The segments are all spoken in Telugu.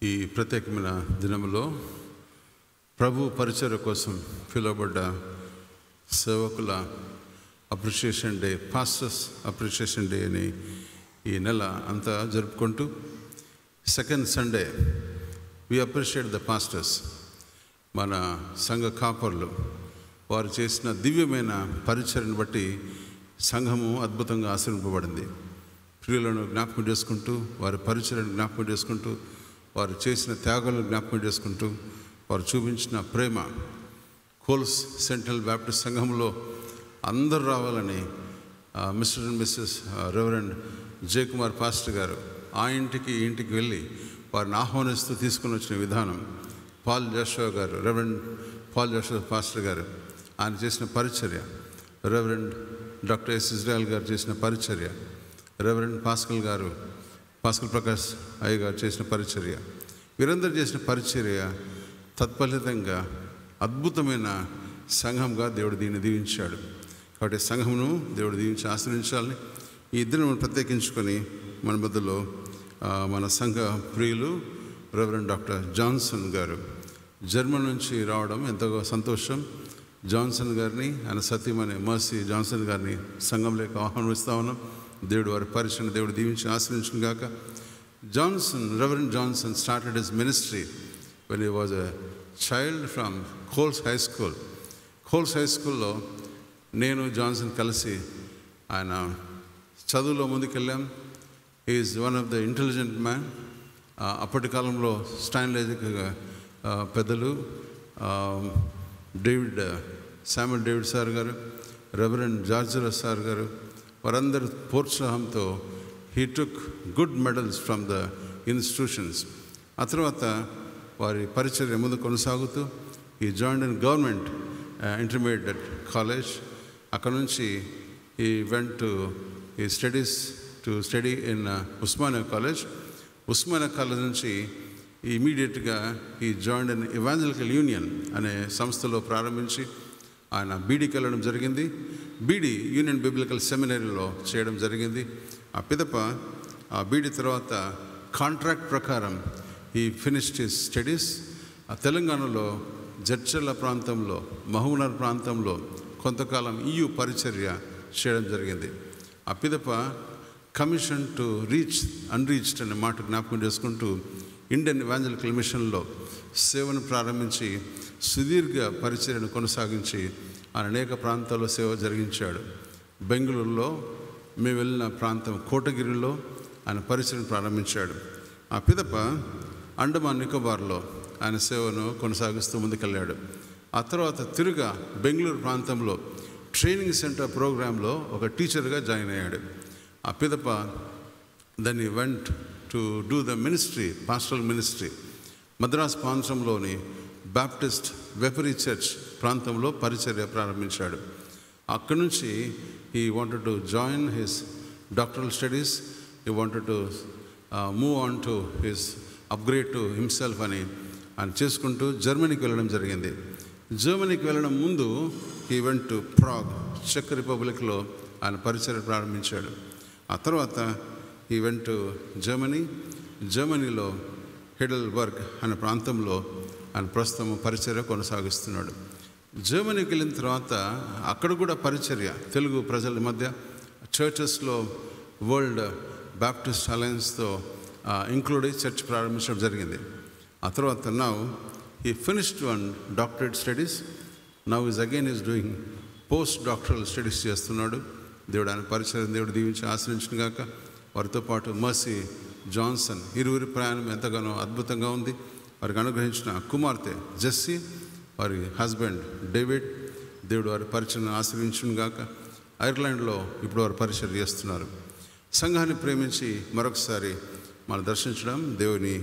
ఈ ప్రత్యేకమైన దినంలో ప్రభు పరిచర్య కోసం పిలువబడ్డ సేవకుల appreciation day, pastors appreciation day అని ఈ నెల అంతా జరుపుకుంటూ second Sunday we appreciate the pastors. మన సంఘ కాపర్లు వారు చేసిన దివ్యమైన పరిచర్యను బట్టి సంఘము అద్భుతంగా ఆశీర్వదింపబడింది. ప్రియులను జ్ఞాపకం చేసుకుంటూ, వారి పరిచర్యను జ్ఞాపకం చేసుకుంటూ, వారు చేసిన త్యాగాలను జ్ఞాపకం చేసుకుంటూ, వారు చూపించిన ప్రేమ, కోల్స్ సెంట్రల్ బ్యాప్టిస్ట్ సంఘంలో అందరూ రావాలని mister and missus reverend Jayakumar pastor garu ఆ ఇంటికి ఈ ఇంటికి వెళ్ళి వారిని ఆహ్వానిస్తూ తీసుకుని వచ్చిన విధానం, పాల్ జాషువా గారు, రెవరెండ్ పాల్ జాషువా పాస్టర్ గారు ఆయన చేసిన పరిచర్య, రెవరెండ్ డాక్టర్ ఎస్ ఇజ్రాయల్ గారు చేసిన పరిచర్య, రెవరెండ్ పాస్కల్ గారు, పాస్కల్ ప్రకాష్ అయ్య గారు చేసిన పరిచర్య, వీరందరూ చేసిన పరిచర్య తత్ఫలితంగా అద్భుతమైన సంఘంగా దేవుడు దీన్ని దీవించాడు. కాబట్టి సంఘమును దేవుడు దీవించి ఆశ్రయించాలని ఈ ఇద్దరిని మనం ప్రత్యేకించుకొని మన మధ్యలో మన సంఘ ప్రియులు రెవరెండ్ డాక్టర్ జాన్సన్ గారు జర్మనీ నుంచి రావడం ఎంతో సంతోషం. జాన్సన్ గారిని, ఆయన సతీమణి మర్సీ జాన్సన్ గారిని సంఘంలోకి ఆహ్వానిస్తా ఉన్నాం. దేవుడు వారి పరిచయం దేవుడు దీవించి ఆశ్రయించును గాక. Johnson, Reverend Johnson started his ministry when he was a child from Coles High School. Coles High Schoolలో నేను జాన్సన్ కలిసి ఆయన చదువులో ముందుకెళ్ళాం. he is one of the intelligent man. అప్పటి కాలంలో స్టాన్లీ పెద్దలు శామ్యుల్ డేవిడ్ సార్ గారు, రెవరెండ్ జార్జరా సార్ గారు, వారందరూ ప్రోత్సాహంతో he took good medals from the institutions. ఆ తర్వాత వారి పరిచర్య ముందు కొనసాగుతూ he joined in government intermediate college. అక్కడ నుంచి he went to his studies to study in Osmania college. Osmania college నుంచి ఇమీడియట్గా he joined in evangelical union అనే సంస్థలో ప్రారంభించి ఆయన బీడీకి వెళ్ళడం జరిగింది. బీడీ యూనియన్ బిబ్లికల్ సెమినరీలో చేయడం జరిగింది. ఆ పిదప ఆ బీడీ తర్వాత కాంట్రాక్ట్ ప్రకారం ఈ ఫినిష్డ్ హిస్ స్టడీస్. ఆ తెలంగాణలో జడ్చర్ల ప్రాంతంలో, మహబూబ్నగర్ ప్రాంతంలో కొంతకాలం EU పరిచర్య చేయడం జరిగింది. ఆ పిదప కమిషన్ టు రీచ్ అన్రీచ్డ్ అనే మాట జ్ఞాపకం చేసుకుంటూ ఇండియన్ ఎవాంజలికల్ మిషన్లో సేవను ప్రారంభించి సుదీర్ఘ పరిచర్యను కొనసాగించి ఆయన అనేక ప్రాంతాల్లో సేవ జరిగించాడు. బెంగళూరులో మేము వెళ్ళిన ప్రాంతం కోటగిరిలో ఆయన పరిచయం ప్రారంభించాడు. ఆ పిదప అండమాన్ నికోబార్లో ఆయన సేవను కొనసాగిస్తూ ముందుకెళ్ళాడు. ఆ తర్వాత తిరుగా బెంగళూరు ప్రాంతంలో ట్రైనింగ్ సెంటర్ ప్రోగ్రాంలో ఒక టీచర్గా జాయిన్ అయ్యాడు. ఆ పిదప then he went to do the ministry, pastoral ministry. Madras ప్రాంతంలోని బాప్టిస్ట్ వెపరీ చర్చ్ ప్రాంతంలో పరిచర్య ప్రారంభించాడు. అక్కడి నుంచి he wanted to join his doctoral studies. He wanted to move on to his upgrade to himself అని ఆయన చేసుకుంటూ జర్మనీకి వెళ్ళడం జరిగింది. జర్మనీకి వెళ్ళడం ముందు he went to Prague, చెక్ రిపబ్లిక్లో ఆయన పరిచర్య ప్రారంభించాడు. ఆ తర్వాత he went to జర్మనీలో హెడెల్బర్గ్ అనే ప్రాంతంలో ఆయన ప్రస్తుతం పరిచర్య కొనసాగిస్తున్నాడు. జర్మనీకి వెళ్ళిన తర్వాత అక్కడ కూడా పరిచర్య తెలుగు ప్రజల మధ్య చర్చెస్లో వరల్డ్ బ్యాప్టిస్ట్ అలయన్స్తో ఇంక్లూడ్ అయ్యి చర్చ్ ప్రారంభించడం జరిగింది. ఆ తర్వాత now he finished one doctorate studies. Now is again is doing post doctoral studies చేస్తున్నాడు. దేవుడు ఆయన పరిచర్య దేవుడు దీవించి ఆశ్రయించిన గాక. వారితో పాటు మర్సీ జాన్సన్ ఇరువురి ప్రయాణం ఎంతగానో అద్భుతంగా ఉంది. వారికి అనుగ్రహించిన కుమార్తె జెస్సీ, వారి హస్బెండ్ డేవిడ్, దేవుడు వారి పరిచయం ఆశ్రయించును గాక. ఐర్లాండ్లో ఇప్పుడు వారు పరిచయం చేస్తున్నారు. సంఘాన్ని ప్రేమించి మరొకసారి మనం దర్శించడం దేవుని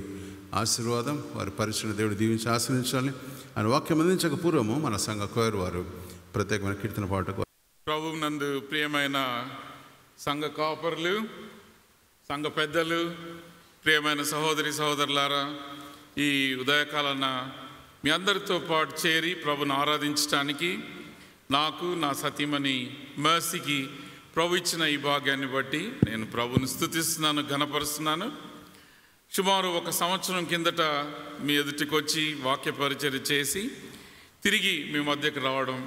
ఆశీర్వాదం. వారి పరిచయం దేవుడు దీవించి ఆశ్రయించాలని ఆయన వాక్యం అందించక పూర్వము మన సంఘ కోయర్ వారు ప్రత్యేకమైన కీర్తన పాటకు. ప్రభువు నందు ప్రియమైన సంఘ కాపరులు, సంఘ పెద్దలు, ప్రియమైన సహోదరి సహోదరులారా, ఈ ఉదయకాలన మీ అందరితో పాటు చేరి ప్రభుని ఆరాధించడానికి నాకు, నా సతీమణి మర్సీకి ప్రభు ఇచ్చిన ఈ భాగ్యాన్ని బట్టి నేను ప్రభుని స్తుతిస్తున్నాను, ఘనపరుస్తున్నాను. సుమారు 1 సంవత్సరం కిందట మీ ఎదుటికి వచ్చి వాక్య పరిచర్య చేసి తిరిగి మీ మధ్యకు రావడం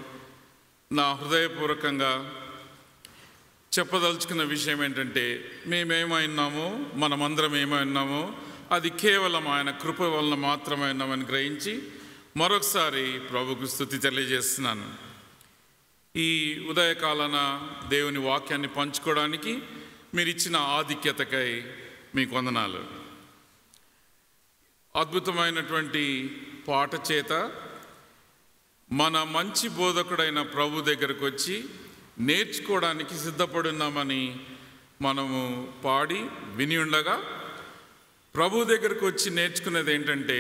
నా హృదయపూర్వకంగా చెప్పదలుచుకున్న విషయం ఏంటంటే, మేమేమైనామో మనమందరం ఏమైనామో అది కేవలం ఆయన కృప వలన మాత్రమే ఉన్నామని గ్రహించి మరొకసారి ప్రభుకు స్తుతి తెలియజేస్తున్నాను. ఈ ఉదయకాలన దేవుని వాక్యాన్ని పంచుకోవడానికి మీరు ఇచ్చిన ఆధిక్యతకై మీకు వందనాలు. అద్భుతమైనటువంటి పాట చేత మన మంచి బోధకుడైన ప్రభు దగ్గరకు వచ్చి నేర్చుకోవడానికి సిద్ధపడున్నామని మనము పాడి విని ఉండగా, ప్రభు దగ్గరకు వచ్చి నేర్చుకునేది ఏంటంటే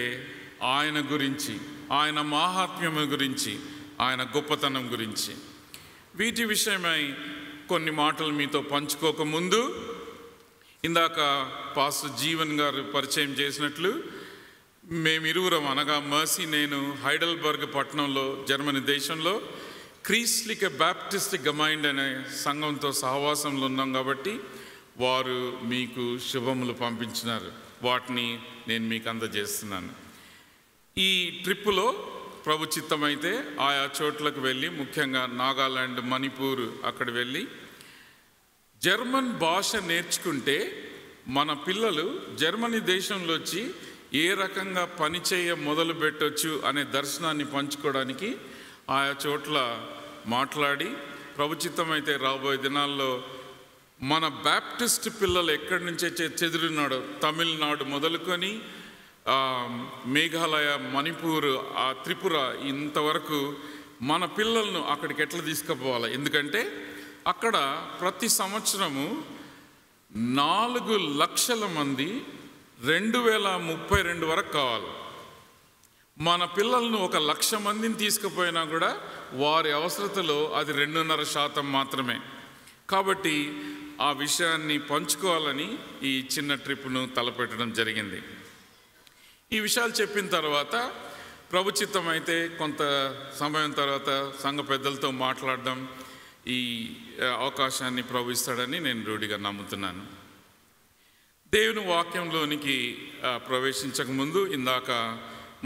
ఆయన గురించి, ఆయన మహాత్మ్యము గురించి, ఆయన గొప్పతనం గురించి. వీటి విషయమై కొన్ని మాటలు మీతో పంచుకోకముందు, ఇందాక పాస్టర్ జీవన్ గారు పరిచయం చేసినట్లు మేమిరువురం అనగా మర్సీ, నేను హైడల్బర్గ్ పట్టణంలో జర్మనీ దేశంలో క్రీస్లిక బ్యాప్టిస్ట్ గమైండ్ అనే సంఘంతో సహవాసంలో ఉన్నాం కాబట్టి వారు మీకు శుభములు పంపించినారు. వాటిని నేను మీకు అందజేస్తున్నాను. ఈ ట్రిప్పులో ప్రభు చిత్తమైతే ఆయా చోట్లకు వెళ్ళి, ముఖ్యంగా నాగాలాండ్, మణిపూర్ అక్కడ వెళ్ళి జర్మన్ భాష నేర్చుకుంటే మన పిల్లలు జర్మనీ దేశంలో వచ్చి ఏ రకంగా పనిచేయ మొదలు పెట్టవచ్చు అనే దర్శనాన్ని పంచుకోవడానికి ఆయా చోట్ల మాట్లాడి, ప్రభుచిత్తమైతే రాబోయే దినాల్లో మన బ్యాప్టిస్ట్ పిల్లలు ఎక్కడి నుంచే చెదిరినాడో, తమిళనాడు మొదలుకొని మేఘాలయ, మణిపూర్, త్రిపుర ఇంతవరకు మన పిల్లలను అక్కడికి ఎట్లా తీసుకుపోవాలి. ఎందుకంటే అక్కడ ప్రతి సంవత్సరము 4 లక్షల మంది 2032 వరకు కావాలి. మన పిల్లలను 1 లక్ష మందిని తీసుకుపోయినా కూడా వారి అవసరతలో అది 2.5% మాత్రమే. కాబట్టి ఆ విషయాన్ని పంచుకోవాలని ఈ చిన్న ట్రిప్ను తలపెట్టడం జరిగింది. ఈ విషయాలు చెప్పిన తర్వాత ప్రభుచిత్తం అయితే కొంత సమయం తర్వాత సంఘ పెద్దలతో మాట్లాడడం ఈ అవకాశాన్ని ప్రభు ఇస్తాడని నేను రూఢిగా నమ్ముతున్నాను. దేవుని వాక్యంలోనికి ప్రవేశించకముందు ఇందాక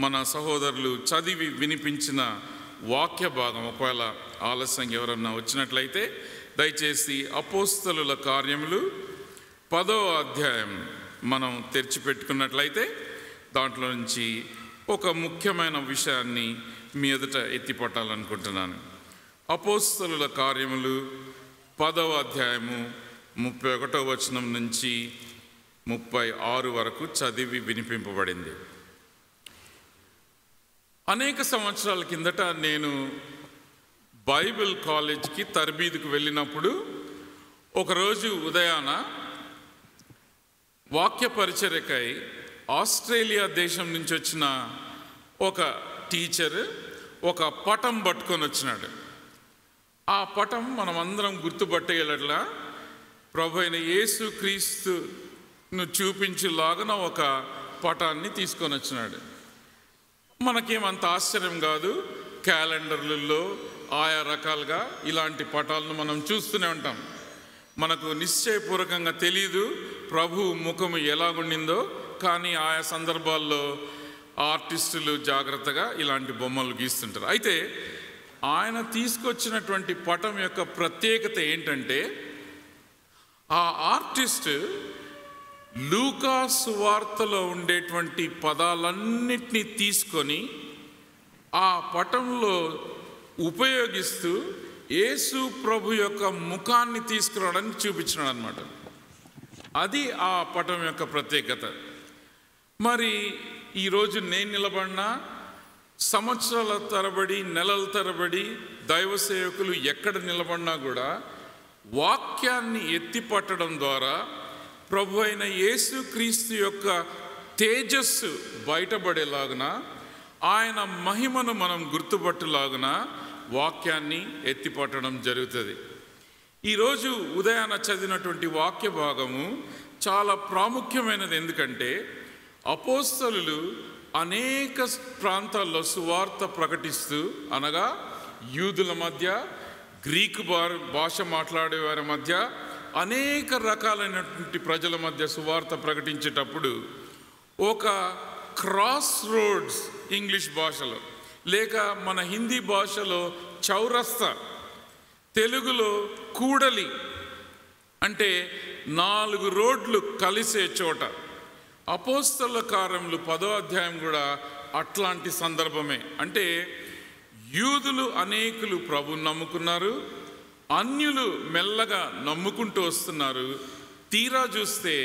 మన సహోదరులు చదివి వినిపించిన వాక్య భాగం ఒకవేళ ఆలస్యంగా ఎవరన్నా వచ్చినట్లయితే దయచేసి అపోస్తలుల కార్యములు 10వ అధ్యాయం మనం తెరిచిపెట్టుకున్నట్లయితే దాంట్లో నుంచి ఒక ముఖ్యమైన విషయాన్ని మీ ఎదుట ఎత్తిపట్టాలనుకుంటున్నాను. అపోస్తలుల కార్యములు 10వ అధ్యాయము 31వ వచనం నుంచి 36 వరకు చదివి వినిపింపబడింది. అనేక సంవత్సరాల కిందట నేను బైబిల్ కాలేజ్కి తర్బీదుకు వెళ్ళినప్పుడు ఒకరోజు ఉదయాన వాక్య పరిచర్యకై ఆస్ట్రేలియా దేశం నుంచి వచ్చిన ఒక టీచర్ ఒక పటం పట్టుకొని వచ్చినాడు. ఆ పటం మనమందరం గుర్తుపట్టేలా ప్రభు అయిన యేసు క్రీస్తును చూపించేలాగా ఒక పటాన్ని తీసుకొని వచ్చినాడు. మనకేమంత ఆశ్చర్యం కాదు. క్యాలెండర్లలో ఆయా రకాలుగా ఇలాంటి పటాలను మనం చూస్తూనే ఉంటాం. మనకు నిశ్చయపూర్వకంగా తెలియదు ప్రభు ముఖము ఎలాగుండిందో, కానీ ఆయా సందర్భాల్లో ఆర్టిస్టులు జాగ్రత్తగా ఇలాంటి బొమ్మలు గీస్తుంటారు. అయితే ఆయన తీసుకొచ్చినటువంటి పటం యొక్క ప్రత్యేకత ఏంటంటే, ఆ ఆర్టిస్ట్ లూకా సువార్తలో ఉండేటువంటి పదాలన్నిటినీ తీసుకొని ఆ పటంలో ఉపయోగిస్తూ యేసు ప్రభు యొక్క ముఖాన్ని తీసుకురావడానికి చూపించినాడు అన్నమాట. అది ఆ పటం యొక్క ప్రత్యేకత. మరి ఈరోజు నేను నిలబడినా సంవత్సరాల తరబడి, నెలల తరబడి దైవ సేవకులు ఎక్కడ నిలబడినా కూడా వాక్యాన్ని ఎత్తిపట్టడం ద్వారా ప్రభు అయిన యేసు క్రీస్తు యొక్క తేజస్సు బయటపడేలాగున, ఆయన మహిమను మనం గుర్తుపట్టేలాగున వాక్యాన్ని ఎత్తిపట్టడం జరుగుతుంది. ఈరోజు ఉదయాన చదివినటువంటి వాక్య భాగము చాలా ప్రాముఖ్యమైనది. ఎందుకంటే అపోస్తలులు అనేక ప్రాంతాల్లో సువార్త ప్రకటిస్తూ, అనగా యూదుల మధ్య, గ్రీకు భాష మాట్లాడే వారి మధ్య, అనేక రకాలైనటువంటి ప్రజల మధ్య సువార్త ప్రకటించేటప్పుడు ఒక క్రాస్ రోడ్స్ ఇంగ్లీష్ భాషలో, లేక మన హిందీ భాషలో చౌరస్తా, తెలుగులో కూడలి, అంటే 4 రోడ్లు కలిసే చోట. అపోస్తలుల కార్యములు 10వ అధ్యాయం కూడా అట్లాంటి సందర్భమే. అంటే యూదులు అనేకులు ప్రభువుని నమ్ముకున్నారు, అన్యులు మెల్లగా నమ్ముకుంటూ వస్తున్నారు. తీరా చూస్తే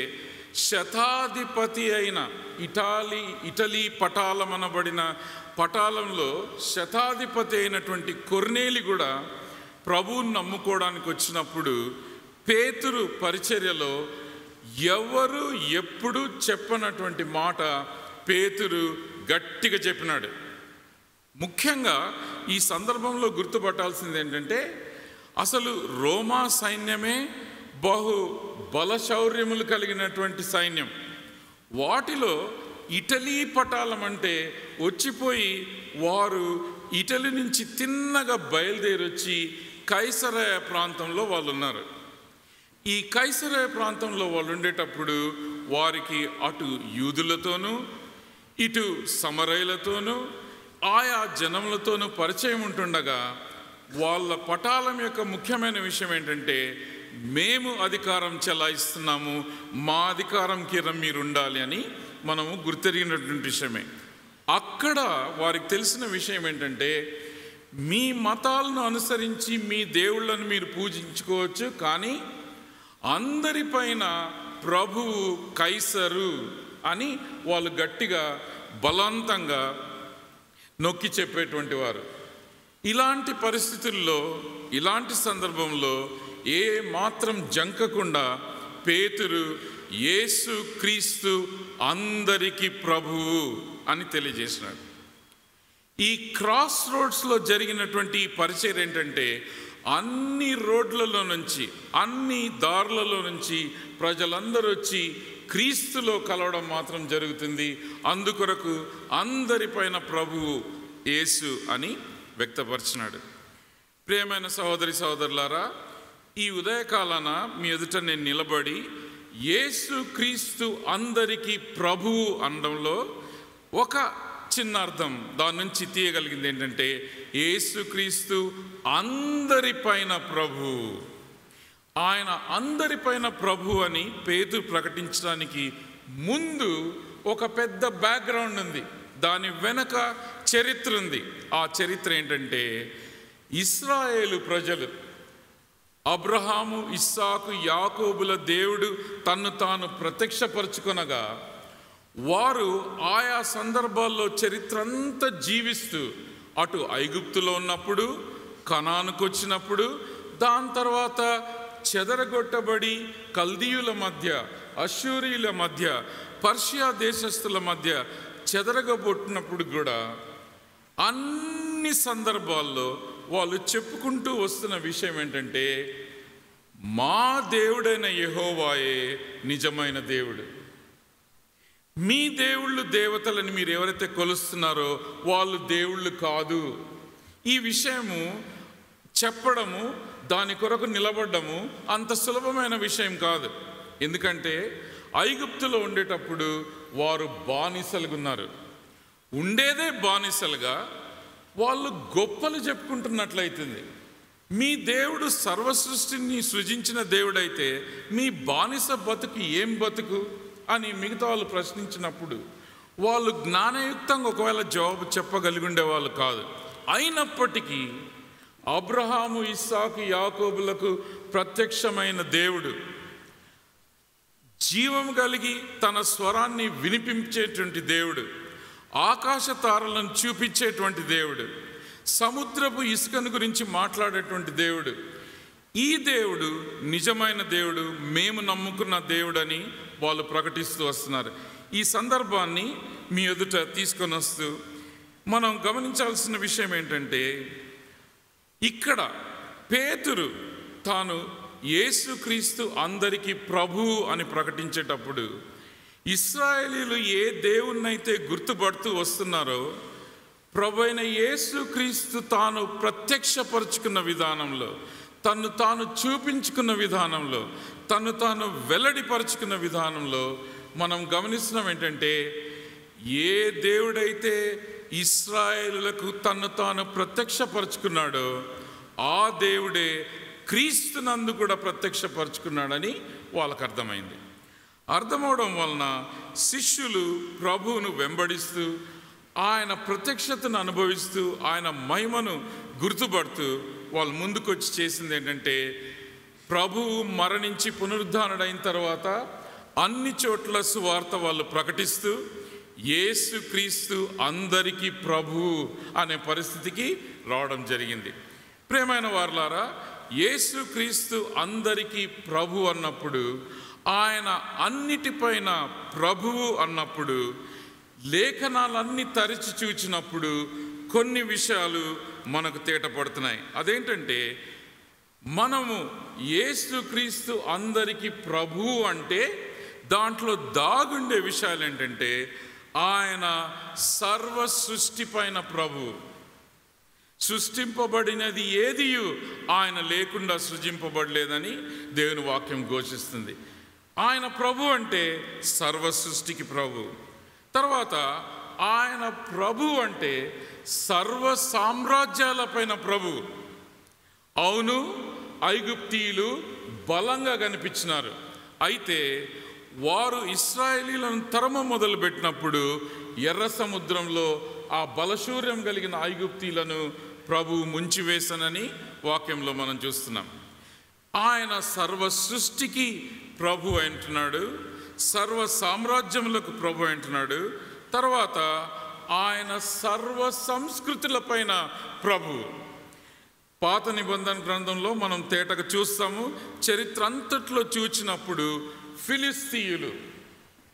శతాధిపతి అయిన ఇటలీ పటాలమనబడిన పటాలంలో శతాధిపతి అయినటువంటి కొర్నేలి కూడా ప్రభువుని నమ్ముకోవడానికి వచ్చినప్పుడు పేతురు పరిచర్యలో ఎవరు ఎప్పుడు చెప్పనటువంటి మాట పేతురు గట్టిగా చెప్పినాడు. ముఖ్యంగా ఈ సందర్భంలో గుర్తుపట్టాల్సింది ఏంటంటే, అసలు రోమా సైన్యమే బహు బలశౌర్యములు కలిగినటువంటి సైన్యం. వాటిలో ఇటలీ పటాలం అంటే వచ్చిపోయి వారు ఇటలీ నుంచి తిన్నగా బయలుదేరి వచ్చి కైసరయ ప్రాంతంలో వాళ్ళు ఉన్నారు. ఈ కైసరయ ప్రాంతంలో వాళ్ళు ఉండేటప్పుడు వారికి అటు యూదులతోనూ ఇటు సమరయులతోనూ ఆయా జనములతోనూ పరిచయం ఉంటుండగా, వాళ్ళ పటాలం యొక్క ముఖ్యమైన విషయం ఏంటంటే, మేము అధికారం చెలాయిస్తున్నాము, మా అధికారంకి మీరు ఉండాలి అని మనము గుర్తెరిగినటువంటి విషయమే. అక్కడ వారికి తెలిసిన విషయం ఏంటంటే, మీ మతాలను అనుసరించి మీ దేవుళ్ళను మీరు పూజించుకోవచ్చు, కానీ అందరిపైన ప్రభువు కైసరు అని వాళ్ళు గట్టిగా బలవంతంగా నొక్కి చెప్పేటువంటి వారు. ఇలాంటి పరిస్థితుల్లో, ఇలాంటి సందర్భంలో ఏ మాత్రం జంకకుండా పేతురు యేసు క్రీస్తు అందరికీ ప్రభువు అని తెలియజేసినాడు. ఈ క్రాస్ రోడ్స్లో జరిగినటువంటి ఈ పరిచయం ఏంటంటే, అన్ని రోడ్లలో నుంచి, అన్ని దారులలో నుంచి ప్రజలందరూ వచ్చి క్రీస్తులో కలవడం మాత్రం జరుగుతుంది. అందుకొరకు అందరిపైన ప్రభువు యేసు అని వ్యక్తపరిచినాడు. ప్రియమైన సహోదరి సహోదరులారా, ఈ ఉదయకాలాన మీ ఎదుట నేను నిలబడి యేసు క్రీస్తు అందరికీ ప్రభువు అనడంలో ఒక చిన్న అర్థం దాని నుంచి తీయగలిగింది ఏంటంటే, యేసుక్రీస్తు అందరిపైన ప్రభు. ఆయన అందరిపైన ప్రభు అని పేతురు ప్రకటించడానికి ముందు ఒక పెద్ద బ్యాక్గ్రౌండ్ ఉంది, దాని వెనక చరిత్ర ఉంది. ఆ చరిత్ర ఏంటంటే, ఇశ్రాయేలు ప్రజలు, అబ్రహాము, ఇస్సాకు, యాకోబుల దేవుడు తన్ను తాను ప్రత్యక్షపరుచుకొనగా, వారు ఆయా సందర్భాల్లో చరిత్ర అంతా జీవిస్తూ అటు ఐగుప్తులో ఉన్నప్పుడు, కనానుకు వచ్చినప్పుడు, దాని తర్వాత చెదరగొట్టబడి కల్దీయుల మధ్య, అష్షూరీయుల మధ్య, పర్షియా దేశస్థుల మధ్య చెదరగబొట్టినప్పుడు కూడా అన్ని సందర్భాల్లో వాళ్ళు చెప్పుకుంటూ వస్తున్న విషయం ఏంటంటే, మా దేవుడైన యెహోవాయే నిజమైన దేవుడు. మీ దేవుళ్ళు దేవతలని మీరు ఎవరైతే కొలుస్తున్నారో వాళ్ళు దేవుళ్ళు కాదు. ఈ విషయము చెప్పడము, దాని కొరకు నిలబడ్డము అంత సులభమైన విషయం కాదు. ఎందుకంటే ఐగుప్తులో ఉండేటప్పుడు వారు బానిసలుగా ఉన్నారు. ఉండేదే బానిసలుగా వాళ్ళు గొప్పలు చెప్పుకుంటున్నట్లయితుంది. మీ దేవుడు సర్వసృష్టిని సృజించిన దేవుడైతే మీ బానిస బతుకు ఏం బతుకు అని మిగతా వాళ్ళు ప్రశ్నించినప్పుడు వాళ్ళు జ్ఞానయుక్తంగా ఒకవేళ జవాబు చెప్పగలిగి ఉండేవాళ్ళు కాదు. అయినప్పటికీ అబ్రహాము, ఇస్సాకు, యాకోబులకు ప్రత్యక్షమైన దేవుడు, జీవం కలిగి తన స్వరాన్ని వినిపించేటువంటి దేవుడు, ఆకాశ తారలను చూపించేటువంటి దేవుడు, సముద్రపు ఇసుకను గురించి మాట్లాడేటువంటి దేవుడు, ఈ దేవుడు నిజమైన దేవుడు, మేము నమ్ముకున్న దేవుడని వాళ్ళు ప్రకటిస్తూ వస్తున్నారు. ఈ సందర్భాన్ని మీ ఎదుట తీసుకొని వస్తూ మనం గమనించాల్సిన విషయం ఏంటంటే, ఇక్కడ పేతురు తాను యేసుక్రీస్తు అందరికీ ప్రభువు అని ప్రకటించేటప్పుడు ఇశ్రాయేలీయులు ఏ దేవుణ్ణైతే గుర్తుపడుతూ వస్తున్నారో, ప్రభు అయిన యేసుక్రీస్తు తాను ప్రత్యక్షపరుచుకున్న విధానంలో, తను తాను చూపించుకున్న విధానంలో, తను తాను వెల్లడిపరుచుకున్న విధానంలో మనం గమనిస్తున్నాం ఏంటంటే, ఏ దేవుడైతే ఇశ్రాయేలులకు తన్ను తాను ప్రత్యక్షపరుచుకున్నాడో ఆ దేవుడే క్రీస్తునందు కూడా ప్రత్యక్షపరుచుకున్నాడని వాళ్ళకు అర్థమైంది. అర్థమవడం వలన శిష్యులు ప్రభువును వెంబడిస్తూ ఆయన ప్రత్యక్షతను అనుభవిస్తూ ఆయన మహిమను గుర్తుపడుతూ వాళ్ళు ముందుకొచ్చి చేసింది ఏంటంటే, ప్రభువు మరణించి పునరుద్ధానుడైన తర్వాత అన్ని చోట్ల సువార్త వాళ్ళు ప్రకటిస్తూ యేసుక్రీస్తు అందరికీ ప్రభువు అనే పరిస్థితికి రావడం జరిగింది. ప్రియమైన వారలారా, యేసుక్రీస్తు అందరికీ ప్రభు అన్నప్పుడు, ఆయన అన్నిటిపైన ప్రభువు అన్నప్పుడు, లేఖనాలన్నీ తరిచి చూచినప్పుడు కొన్ని విషయాలు మనకు తేటపడుతున్నాయి. అదేంటంటే, మనము యేసుక్రీస్తు అందరికీ ప్రభువు అంటే దాంట్లో దాగుండే విషయాలు ఏంటంటే, ఆయన సర్వ సృష్టి పైన ప్రభువు. సృష్టింపబడినది ఏదియు ఆయన లేకుండా సృజింపబడలేదని దేవుని వాక్యం ఘోషిస్తుంది. ఆయన ప్రభు అంటే సర్వ సృష్టికి ప్రభు. తర్వాత ఆయన ప్రభు అంటే సర్వ సామ్రాజ్యాలపైన ప్రభు. అవును, ఐగుప్తీయులు బలంగా కనిపించినారు. అయితే వారు ఇశ్రాయేలీలను తరమ మొదలుపెట్టినప్పుడు ఎర్ర సముద్రంలో ఆ బలశూర్యం కలిగిన ఐగుప్తీయులను ప్రభువు ముంచివేసనని వాక్యంలో మనం చూస్తున్నాం. ఆయన సర్వ సృష్టికి ప్రభు అంటున్నాడు, సర్వ సామ్రాజ్యములకు ప్రభు అంటున్నాడు. తర్వాత ఆయన సర్వ సంస్కృతులపైన ప్రభు. పాత నిబంధన గ్రంథంలో మనం తేటగా చూస్తాము. చరిత్ర అంతట్లో చూచినప్పుడు ఫిలిస్తీయులు,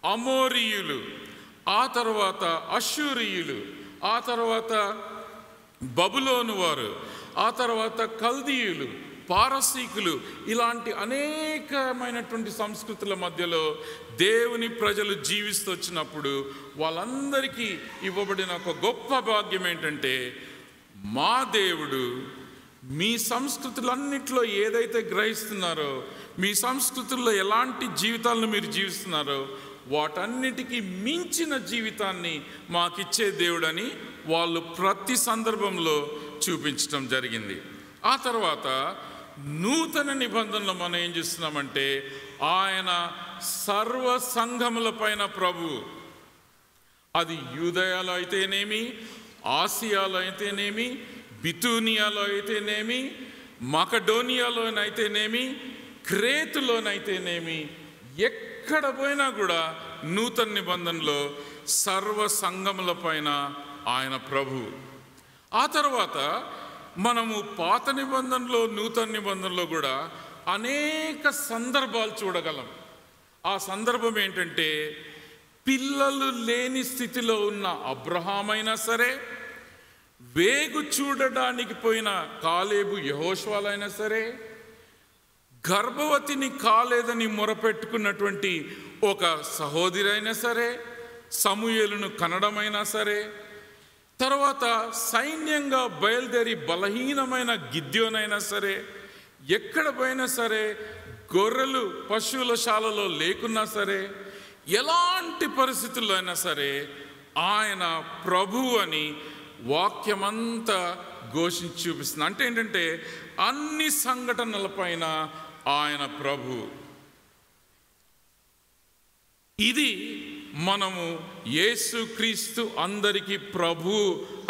అమోరీయులు, ఆ తర్వాత అష్షూరీయులు, ఆ తర్వాత బబులోను వారు, ఆ తర్వాత కల్దీయులు, పారసీకులు, ఇలాంటి అనేకమైనటువంటి సంస్కృతుల మధ్యలో దేవుని ప్రజలు జీవిస్తూ వచ్చినప్పుడు వాళ్ళందరికీ ఇవ్వబడిన ఒక గొప్ప భాగ్యం ఏంటంటే, మా దేవుడు మీ సంస్కృతులన్నిట్లో ఏదైతే గ్రహిస్తున్నారో, మీ సంస్కృతుల్లో ఎలాంటి జీవితాలను మీరు జీవిస్తున్నారో వాటన్నిటికీ మించిన జీవితాన్ని మాకిచ్చే దేవుడని వాళ్ళు ప్రతి సందర్భంలో చూపించడం జరిగింది. ఆ తర్వాత నూతన నిబంధనలో మనం ఏం చేస్తున్నామంటే, ఆయన సర్వ సంఘముల పైన ప్రభు. అది యూదయాలో అయితేనేమి, ఆసియాలో అయితేనేమి, బితూనియాలో అయితేనేమి, మకడోనియాలోనైతేనేమి, క్రేతులోనైతేనేమి, ఎక్కడ పోయినా కూడా నూతన నిబంధనలో సర్వ సంఘముల పైన ఆయన ప్రభు. ఆ తర్వాత మనము పాత నిబంధనలో నూతన నిబంధనలో కూడా అనేక సందర్భాలు చూడగలం. ఆ సందర్భం ఏంటంటే, పిల్లలు లేని స్థితిలో ఉన్న అబ్రహామైనా సరే, వేగు చూడడానికి పోయిన కాలేబు యెహోషువలైనా సరే, గర్భవతిని కాలేదని మొరపెట్టుకున్నటువంటి ఒక సహోదరైనా సరే, సమూయేలును కనడమైనా సరే, తర్వాత సైన్యంగా బయలుదేరి బలహీనమైన గిద్యోనైనా సరే, ఎక్కడ పోయినా సరే, గొర్రెలు పశువుల శాలలో లేకున్నా సరే, ఎలాంటి పరిస్థితుల్లో అయినా సరే ఆయన ప్రభువు అని వాక్యమంతా ఘోషించి చూపిస్తుంది. అంటే ఏంటంటే, అన్ని సంఘటనలపైన ఆయన ప్రభు. ఇది మనము యేసుక్రీస్తు అందరికీ ప్రభు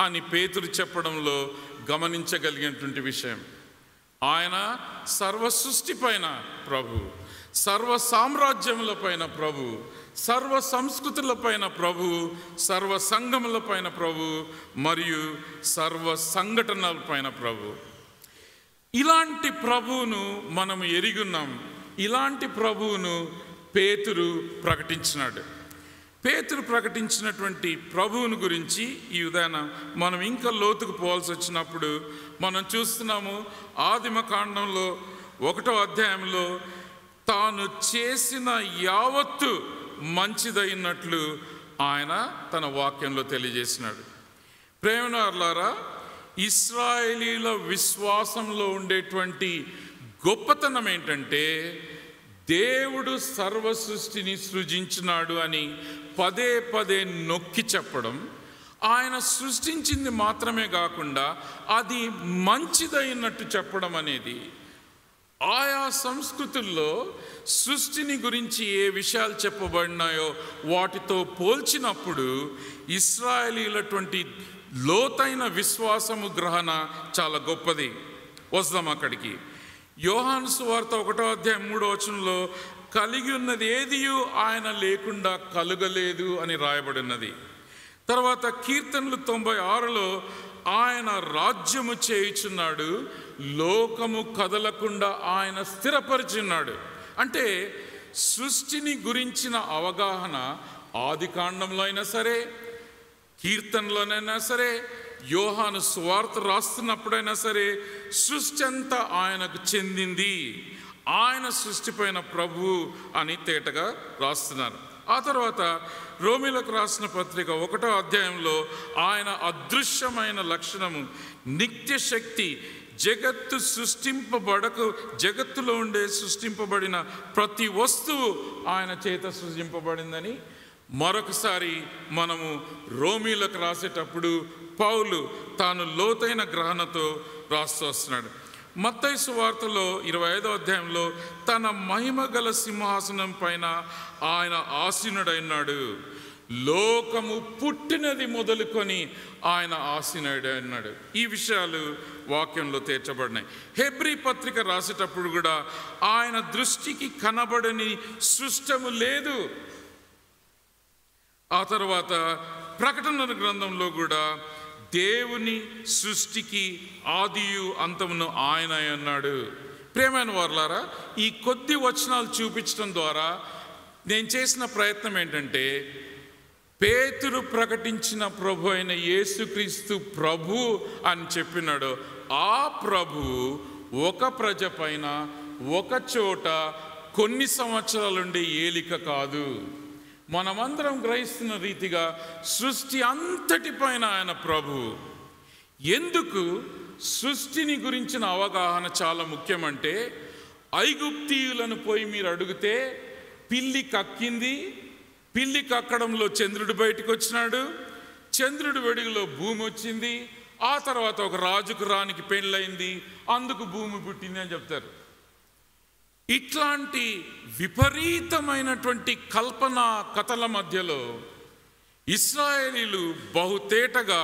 అని పేతురు చెప్పడంలో గమనించగలిగినటువంటి విషయం. ఆయన సర్వ సృష్టి పైన ప్రభు, సర్వ సామ్రాజ్యముల పైన ప్రభు, సర్వ సంస్కృతుల పైన ప్రభు, సర్వ సంఘముల పైన ప్రభు, మరియు సర్వ సంఘటనల పైన ప్రభు. ఇలాంటి ప్రభువును మనం ఎరిగున్నాం. ఇలాంటి ప్రభువును పేతురు ప్రకటించినాడు. పేతురు ప్రకటించినటువంటి ప్రభువుని గురించి ఈ ఉదయాన మనం ఇంకా లోతుకు పోవాల్సి వచ్చినప్పుడు మనం చూస్తున్నాము. ఆదిమ కాండంలో 1వ అధ్యాయంలో తాను చేసిన యావత్తు మంచిదైనట్లు ఆయన తన వాక్యంలో తెలియజేసినాడు. ప్రేమనారులారా, ఇశ్రాయేలీల విశ్వాసంలో ఉండేటువంటి గొప్పతనం ఏంటంటే, దేవుడు సర్వ సృష్టిని సృజించినాడు అని పదే పదే నొక్కి చెప్పడం, ఆయన సృష్టించింది మాత్రమే కాకుండా అది మంచిదైనట్టు చెప్పడం అనేది ఆయా సంస్కృతుల్లో సృష్టిని గురించి ఏ విషయాలు చెప్పబడినాయో వాటితో పోల్చినప్పుడు ఇశ్రాయేలీలటువంటి లోతైన విశ్వాసము గ్రహణ చాలా గొప్పది. వద్దాం అక్కడికి. యోహాను సువార్త 1వ అధ్యాయం 3వ వచనంలో కలిగి ఉన్నది ఏదియు ఆయన లేకుండా కలుగలేదు అని రాయబడినది. తర్వాత కీర్తనలు 96లో ఆయన రాజ్యము చేయుచున్నాడు, లోకము కదలకుండా ఆయన స్థిరపరిచున్నాడు. అంటే సృష్టిని గురించిన అవగాహన ఆది కాండంలో అయినా సరే, కీర్తనలోనైనా సరే, యోహాను సువార్త రాస్తున్నప్పుడైనా సరే సృష్టి అంతా ఆయనకు చెందింది, ఆయన సృష్టిపైన ప్రభు అని తేటగా రాస్తున్నారు. ఆ తర్వాత రోమీలకు రాసిన పత్రిక 1వ అధ్యాయంలో ఆయన అదృశ్యమైన లక్షణము, నిత్య శక్తి, జగత్తులో ఉండే సృష్టింపబడిన ప్రతి వస్తువు ఆయన చేత సృజింపబడిందని మరొకసారి మనము రోమీలకు రాసేటప్పుడు పౌలు తాను లోతైన గ్రహణతో రాస్తూ వస్తున్నాడు. మత్తయి సువార్తలో 25వ అధ్యాయంలో తన మహిమ గల సింహాసనం పైన ఆయన ఆసీనుడైనాడు, లోకము పుట్టినది మొదలుకొని ఆయన ఆసీనుడైనాడు. ఈ విషయాలు వాక్యంలో తీర్చబడినాయి. హెబ్రీ పత్రిక రాసేటప్పుడు కూడా ఆయన దృష్టికి కనబడని సృష్టము లేదు. ఆ తర్వాత ప్రకటన గ్రంథంలో కూడా దేవుని సృష్టికి ఆదియు అంతమును ఆయన అన్నాడు. ప్రియమైన వారలారా, ఈ కొద్ది వచనాలు చూపించడం ద్వారా నేను చేసిన ప్రయత్నం ఏంటంటే, పేతురు ప్రకటించిన ప్రభు అయిన యేసుక్రీస్తు ప్రభు అని చెప్పినాడు. ఆ ప్రభు ఒక ప్రజ పైన ఒక చోట కొన్ని సంవత్సరాలుండే ఏలిక కాదు. మనమందరం గ్రహిస్తున్న రీతిగా సృష్టి అంతటిపైన ఆయన ప్రభు. ఎందుకు సృష్టిని గురించిన అవగాహన చాలా ముఖ్యమంటే, ఐగుప్తీయులను పోయి మీరు అడిగితే పిల్లి కక్కింది, పిల్లి కక్కడంలో చంద్రుడు బయటకు వచ్చినాడు, చంద్రుడి వెలుగులో భూమి వచ్చింది, ఆ తర్వాత ఒక రాజుకు రానికి పెళ్ళయింది, అందుకు భూమి పుట్టింది అని చెప్తారు. ఇట్లాంటి విపరీతమైనటువంటి కల్పన కథల మధ్యలో ఇశ్రాయేలీలు బహుతేటగా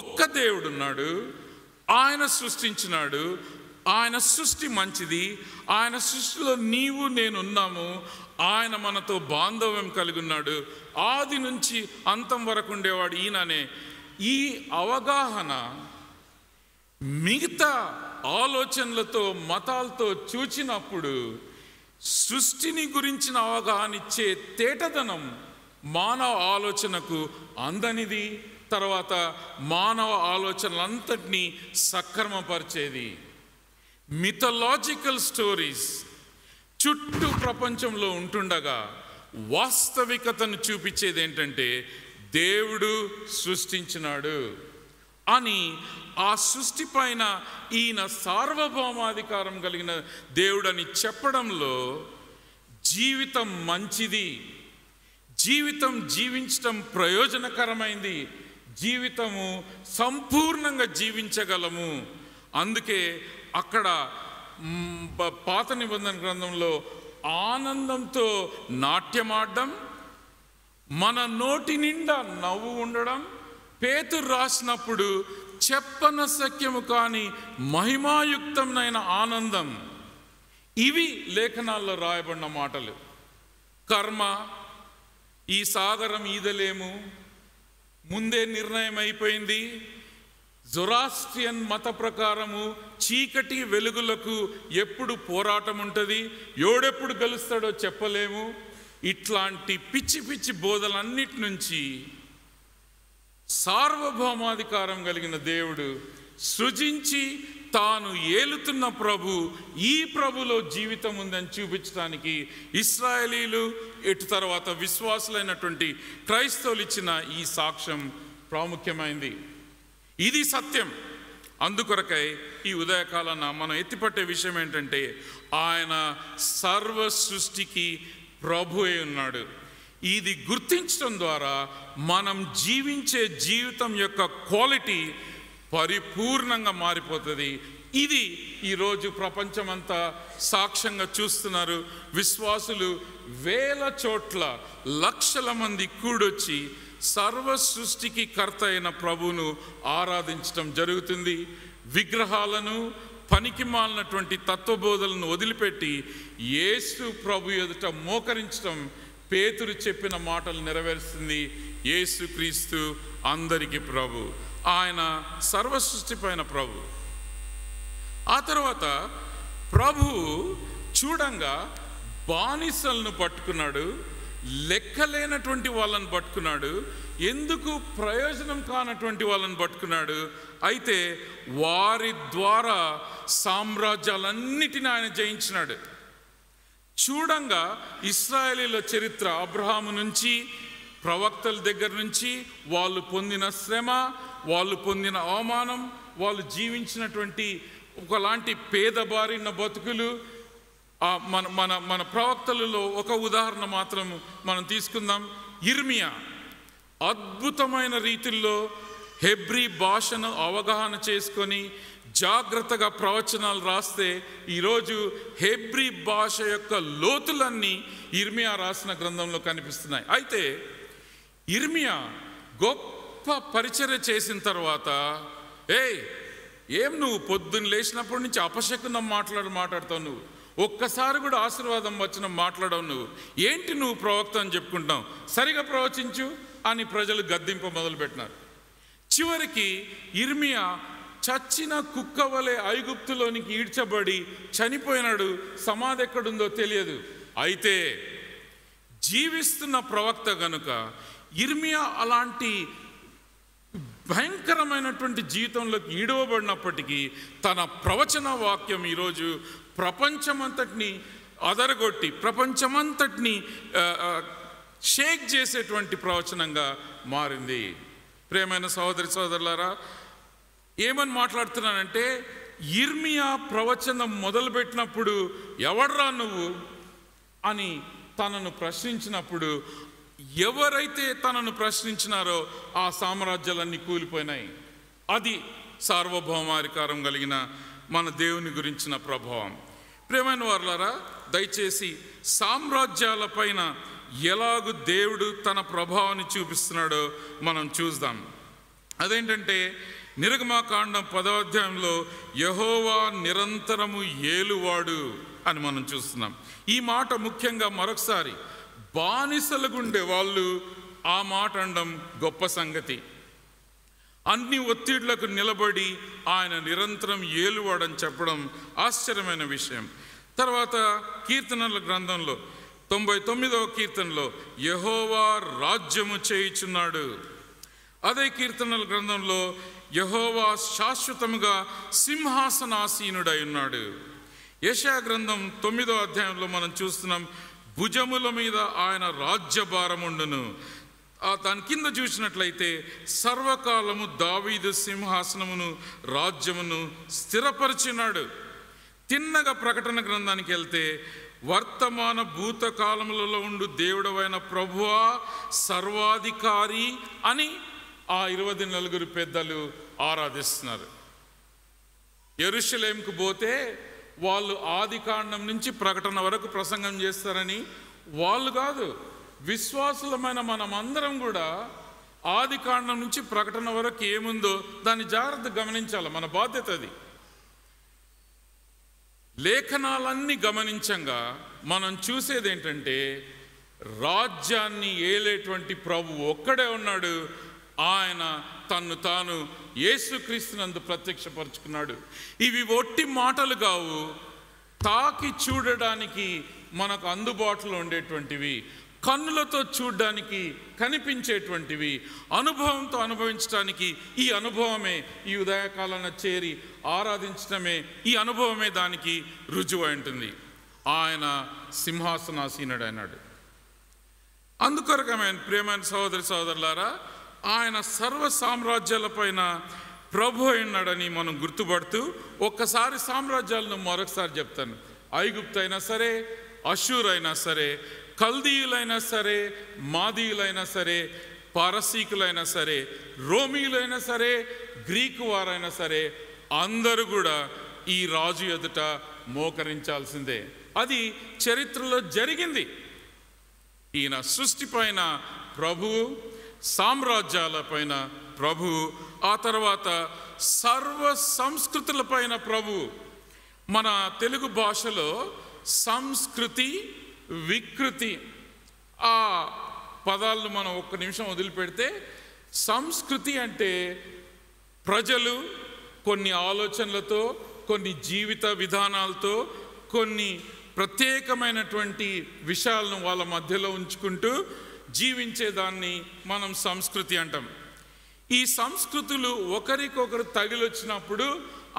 ఒక్క దేవుడున్నాడు, ఆయన సృష్టించినాడు, ఆయన సృష్టి మంచిది, ఆయన సృష్టిలో నీవు నేనున్నాము, ఆయన మనతో బాంధవ్యం కలిగి ఉన్నాడు, ఆది నుంచి అంతం వరకు ఉండేవాడు ఈయననే ఈ అవగాహన మిగతా ఆలోచనలతో మతాలతో చూచినప్పుడు సృష్టిని గురించిన అవగాహన ఇచ్చే తేటదనం మానవ ఆలోచనకు అందనిది. తర్వాత మానవ ఆలోచనలంతటినీ సక్రమపరిచేది. మిథలాజికల్ స్టోరీస్ చుట్టూ ప్రపంచంలో ఉంటుండగా వాస్తవికతను చూపించేది ఏంటంటే దేవుడు సృష్టించినాడు అని, ఆ సృష్టి పైన ఈయన సార్వభౌమాధికారం కలిగిన దేవుడని చెప్పడంలో జీవితం మంచిది, జీవితం జీవించటం ప్రయోజనకరమైంది, జీవితము సంపూర్ణంగా జీవించగలము. అందుకే అక్కడ పాత నిబంధన గ్రంథంలో ఆనందంతో నాట్యమాడడం, మన నోటి నిండా నవ్వు ఉండడం, పేతురు రాసినప్పుడు చెప్పన సఖ్యము కాని మహిమాయుక్తమైన ఆనందం, ఇవి లేఖనాల్లో రాయబడిన మాటలు. కర్మ, ఈ సాగరం ఈదలేము, ముందే నిర్ణయం అయిపోయింది. జొరాస్ట్రియన్ మత ప్రకారము చీకటి వెలుగులకు ఎప్పుడు పోరాటం ఉంటుంది, ఎవడెప్పుడు గెలుస్తాడో చెప్పలేము. ఇట్లాంటి పిచ్చి పిచ్చి బోధలన్నిటి నుంచి సార్వభౌమాధికారం కలిగిన దేవుడు సృజించి తాను ఏలుతున్న ప్రభు, ఈ ప్రభులో జీవితం ఉందని చూపించడానికి ఇశ్రాయేలీలు ఎటు తర్వాత విశ్వాసులైనటువంటి క్రైస్తవులు ఇచ్చిన ఈ సాక్ష్యం ప్రాముఖ్యమైంది. ఇది సత్యం. అందుకొరకై ఈ ఉదయకాలాన మనం ఎత్తిపట్టే విషయం ఏంటంటే ఆయన సర్వ సృష్టికి ప్రభు అయి ఉన్నాడు. ఇది గుర్తించడం ద్వారా మనం జీవించే జీవితం యొక్క క్వాలిటీ పరిపూర్ణంగా మారిపోతుంది. ఇది ఈరోజు ప్రపంచమంతా సాక్ష్యంగా చూస్తున్నారు. విశ్వాసులు వేల చోట్ల లక్షల మంది కూడొచ్చి సర్వ సృష్టికి కర్త అయిన ప్రభువును ఆరాధించడం జరుగుతుంది. విగ్రహాలను, పనికి మాలినటువంటి తత్వబోధలను వదిలిపెట్టి యేసు ప్రభు ఎదుట మోకరించడం పేతురు చెప్పిన మాటలు నెరవేరుస్తుంది. యేసు క్రీస్తు అందరికీ ప్రభు, ఆయన సర్వ సృష్టి పైన ప్రభు. ఆ తర్వాత ప్రభు చూడంగా బానిసలను పట్టుకున్నాడు, లెక్కలేనటువంటి వాళ్ళని పట్టుకున్నాడు, ఎందుకు ప్రయోజనం కానటువంటి వాళ్ళని పట్టుకున్నాడు. అయితే వారి ద్వారా సామ్రాజ్యాలన్నిటిని ఆయన జయించినాడు. చూడంగా ఇశ్రాయేలీల చరిత్ర అబ్రహాము నుంచి ప్రవక్తల దగ్గర నుంచి వాళ్ళు పొందిన శ్రమ, వాళ్ళు పొందిన అవమానం, వాళ్ళు జీవించినటువంటి ఒకలాంటి పేదబారిన బతుకులు. మన మన మన ప్రవక్తలలో ఒక ఉదాహరణ మాత్రం మనం తీసుకుందాం. ఇర్మియా అద్భుతమైన రీతిలో హెబ్రీ భాషను అవగాహన చేసుకొని జాగ్రత్తగా ప్రవచనాలు రాస్తే ఈరోజు హెబ్రీ భాష యొక్క లోతులన్నీ ఇర్మియా రాసిన గ్రంథంలో కనిపిస్తున్నాయి. అయితే ఇర్మియా గొప్ప పరిచర్య చేసిన తర్వాత ఏం నువ్వు పొద్దున్న లేచినప్పటి నుంచి అపశకునం మాట్లాడుతావు, నువ్వు ఒక్కసారి కూడా ఆశీర్వాదం వచ్చిన మాట్లాడవు, నువ్వు ఏంటి నువ్వు ప్రవక్త అని చెప్పుకుంటావు, సరిగా ప్రవచించు అని ప్రజలు గద్దింప మొదలుపెట్టినారు. చివరికి ఇర్మియా చచ్చిన కుక్క వలె ఐగుప్తులోనికి ఈడ్చబడి చనిపోయినాడు. సమాధి ఎక్కడుందో తెలియదు. అయితే జీవిస్తున్న ప్రవక్త గనుక ఇర్మియా అలాంటి భయంకరమైనటువంటి జీవితంలోకి ఈడవబడినప్పటికీ తన ప్రవచన వాక్యం ఈరోజు ప్రపంచమంతటిని అదరగొట్టి ప్రపంచమంతటిని షేక్ చేసేటువంటి ప్రవచనంగా మారింది. ప్రియమైన సహోదరి సహోదరులారా, ఏమని మాట్లాడుతున్నానంటే ఇర్మియా ప్రవచనం మొదలుపెట్టినప్పుడు ఎవడ్రా నువ్వు అని తనను ప్రశ్నించినప్పుడు ఎవరైతే తనను ప్రశ్నించినారో ఆ సామ్రాజ్యాలన్నీ కూలిపోయినాయి. అది సార్వభౌమాధికారం కలిగిన మన దేవుని గురించిన ప్రభావం. ప్రియమైన వారులారా, దయచేసి సామ్రాజ్యాల పైన ఎలాగూ దేవుడు తన ప్రభావాన్ని చూపిస్తున్నాడో మనం చూద్దాం. అదేంటంటే నిర్గమకాండం 10వ అధ్యాయంలో యెహోవా నిరంతరము ఏలువాడు అని మనం చూస్తున్నాం. ఈ మాట ముఖ్యంగా మరొకసారి బానిసలుగుండే వాళ్ళు ఆ మాట అనడం గొప్ప సంగతి. అన్ని ఒత్తిళ్లకు నిలబడి ఆయన నిరంతరం ఏలువాడని చెప్పడం ఆశ్చర్యమైన విషయం. తర్వాత కీర్తనల గ్రంథంలో 99వ కీర్తనలో యెహోవా రాజ్యము చేయుచున్నాడు. అదే కీర్తనల గ్రంథంలో యెహోవా శాశ్వతముగా సింహాసనాసీనుడై ఉన్నాడు. యెషయా గ్రంథం 9వ అధ్యాయంలో మనం చూస్తున్నాం, భుజముల మీద ఆయన రాజ్యభారముండును. దాని కింద చూసినట్లయితే సర్వకాలము దావీదు సింహాసనమును రాజ్యమును స్థిరపరిచినాడు. తిన్నగా ప్రకటన గ్రంథానికి వెళ్తే వర్తమాన భూతకాలములలో ఉండు దేవుడవైన ప్రభువా సర్వాధికారి అని ఆ 24 పెద్దలు ఆరాధిస్తున్నారు. యెరూషలేముకు పోతే వాళ్ళు ఆది కాండం నుంచి ప్రకటన వరకు ప్రసంగం చేస్తారని వాళ్ళు కాదు, విశ్వాసులమైన మనమందరం కూడా ఆది కాండం నుంచి ప్రకటన వరకు ఏముందో దాన్ని జాగ్రత్తగా గమనించాలి. మన బాధ్యత అది. లేఖనాలన్నీ గమనించంగా మనం చూసేది ఏంటంటే రాజ్యాన్ని ఏలేటువంటి ప్రభు ఒక్కడే ఉన్నాడు. ఆయన తన్ను తాను యేసుక్రీస్తునందు ప్రత్యక్షపరుచుకున్నాడు. ఇవి ఒట్టి మాటలు కావు, తాకి చూడడానికి మనకు అందుబాటులో ఉండేటువంటివి, కన్నులతో చూడడానికి కనిపించేటువంటివి, అనుభవంతో అనుభవించడానికి ఈ అనుభవమే ఈ ఉదయకాలాన చేరి ఆరాధించడమే ఈ అనుభవమే దానికి రుజువు ఉంటుంది. ఆయన సింహాసనాసీనుడు అన్నాడు. అందుకొరకమైన ప్రియమైన సహోదరి సహోదరులారా, ఆయన సర్వ సామ్రాజ్యాల పైన ప్రభు అయినాడని మనం గుర్తుపడుతూ ఒక్కసారి సామ్రాజ్యాలను మరొకసారి చెప్తాను. ఐగుప్తు అయినా సరే, అషూర్ అయినా సరే, కల్దీయులైనా సరే, మాదీయులైనా సరే, పారసీకులైనా సరే, రోమీయులైనా సరే, గ్రీకు వారైనా సరే, అందరూ కూడా ఈ రాజు ఎదుట మోకరించాల్సిందే. అది చరిత్రలో జరిగింది. ఈయన సృష్టి పైన ప్రభువు, సామ్రాజ్యాల పైన ప్రభువు, ఆ తర్వాత సర్వ సంస్కృతుల పైన ప్రభువు. మన తెలుగు భాషలో సంస్కృతి, వికృతి ఆ పదాలను మనం ఒక్క నిమిషం వదిలిపెడితే, సంస్కృతి అంటే ప్రజలు కొన్ని ఆలోచనలతో, కొన్ని జీవిత విధానాలతో, కొన్ని ప్రత్యేకమైనటువంటి విషయాలను వాళ్ళ మధ్యలో ఉంచుకుంటూ జీవించేదాన్ని మనం సంస్కృతి అంటాం. ఈ సంస్కృతులు ఒకరికొకరు తగిలొచ్చినప్పుడు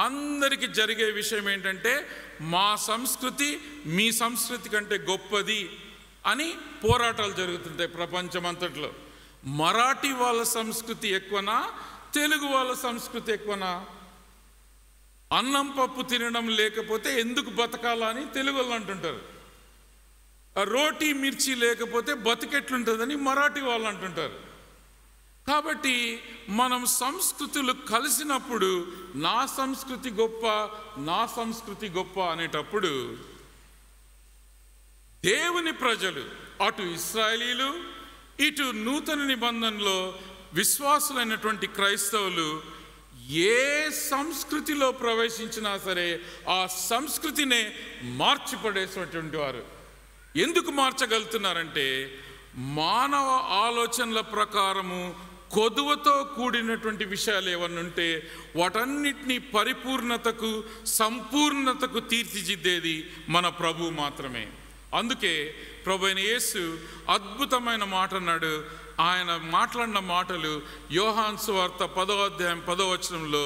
అందరికీ జరిగే విషయం ఏంటంటే, మా సంస్కృతి మీ సంస్కృతి కంటే గొప్పది అని పోరాటాలు జరుగుతుంటాయి ప్రపంచమంతట్లో. మరాఠీ వాళ్ళ సంస్కృతి ఎక్కువనా, తెలుగు వాళ్ళ సంస్కృతి ఎక్కువనా? అన్నం పప్పు తినడం లేకపోతే ఎందుకు బతకాలా అని తెలుగు వాళ్ళు అంటుంటారు. రోటీ మిర్చి లేకపోతే బతికెట్లుంటుందని మరాఠీ వాళ్ళు అంటుంటారు. కాబట్టి మనం సంస్కృతులు కలిసినప్పుడు నా సంస్కృతి గొప్ప, నా సంస్కృతి గొప్ప అనేటప్పుడు దేవుని ప్రజలు, అటు ఇశ్రాయేలీలు, ఇటు నూతన నిబంధనలో విశ్వాసులైనటువంటి క్రైస్తవులు ఏ సంస్కృతిలో ప్రవేశించినా సరే ఆ సంస్కృతినే మార్చిపడేసినటువంటి వారు. ఎందుకు మార్చగలుగుతున్నారంటే, మానవ ఆలోచనల ప్రకారము కొదువతో కూడినటువంటి విషయాలు ఏమన్నా ఉంటే వాటన్నిటినీ పరిపూర్ణతకు, సంపూర్ణతకు తీర్చిదిద్దేది మన ప్రభు మాత్రమే. అందుకే ప్రభు అయిన యేసు అద్భుతమైన మాట అన్నాడు. ఆయన మాట్లాడిన మాటలు యోహాను సువార్త 10వ అధ్యాయం 10వ వచనంలో,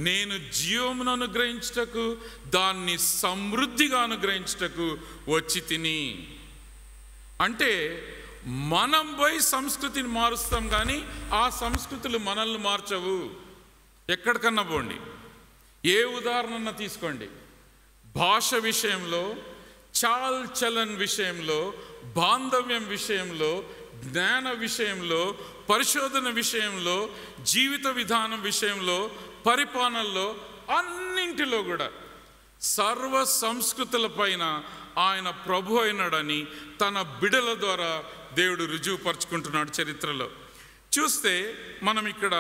నేను జీవమును అనుగ్రహించుటకు, దాన్ని సమృద్ధిగా అనుగ్రహించుటకు వచ్చి తిని. అంటే మనం పోయి సంస్కృతిని మారుస్తాం కానీ ఆ సంస్కృతులు మనల్ని మార్చవు. ఎక్కడికన్నా పోండి, ఏ ఉదాహరణ తీసుకోండి, భాష విషయంలో, చాల్ చలన్ విషయంలో, బాంధవ్యం విషయంలో, జ్ఞాన విషయంలో, పరిశోధన విషయంలో, జీవిత విధానం విషయంలో, పరిపాలనలో, అన్నింటిలో కూడా సర్వ సంస్కృతుల పైన ఆయన ప్రభు అయినాడని తన బిడల ద్వారా దేవుడు రుజువుపరుచుకుంటున్నాడు. చరిత్రలో చూస్తే మనం ఇక్కడ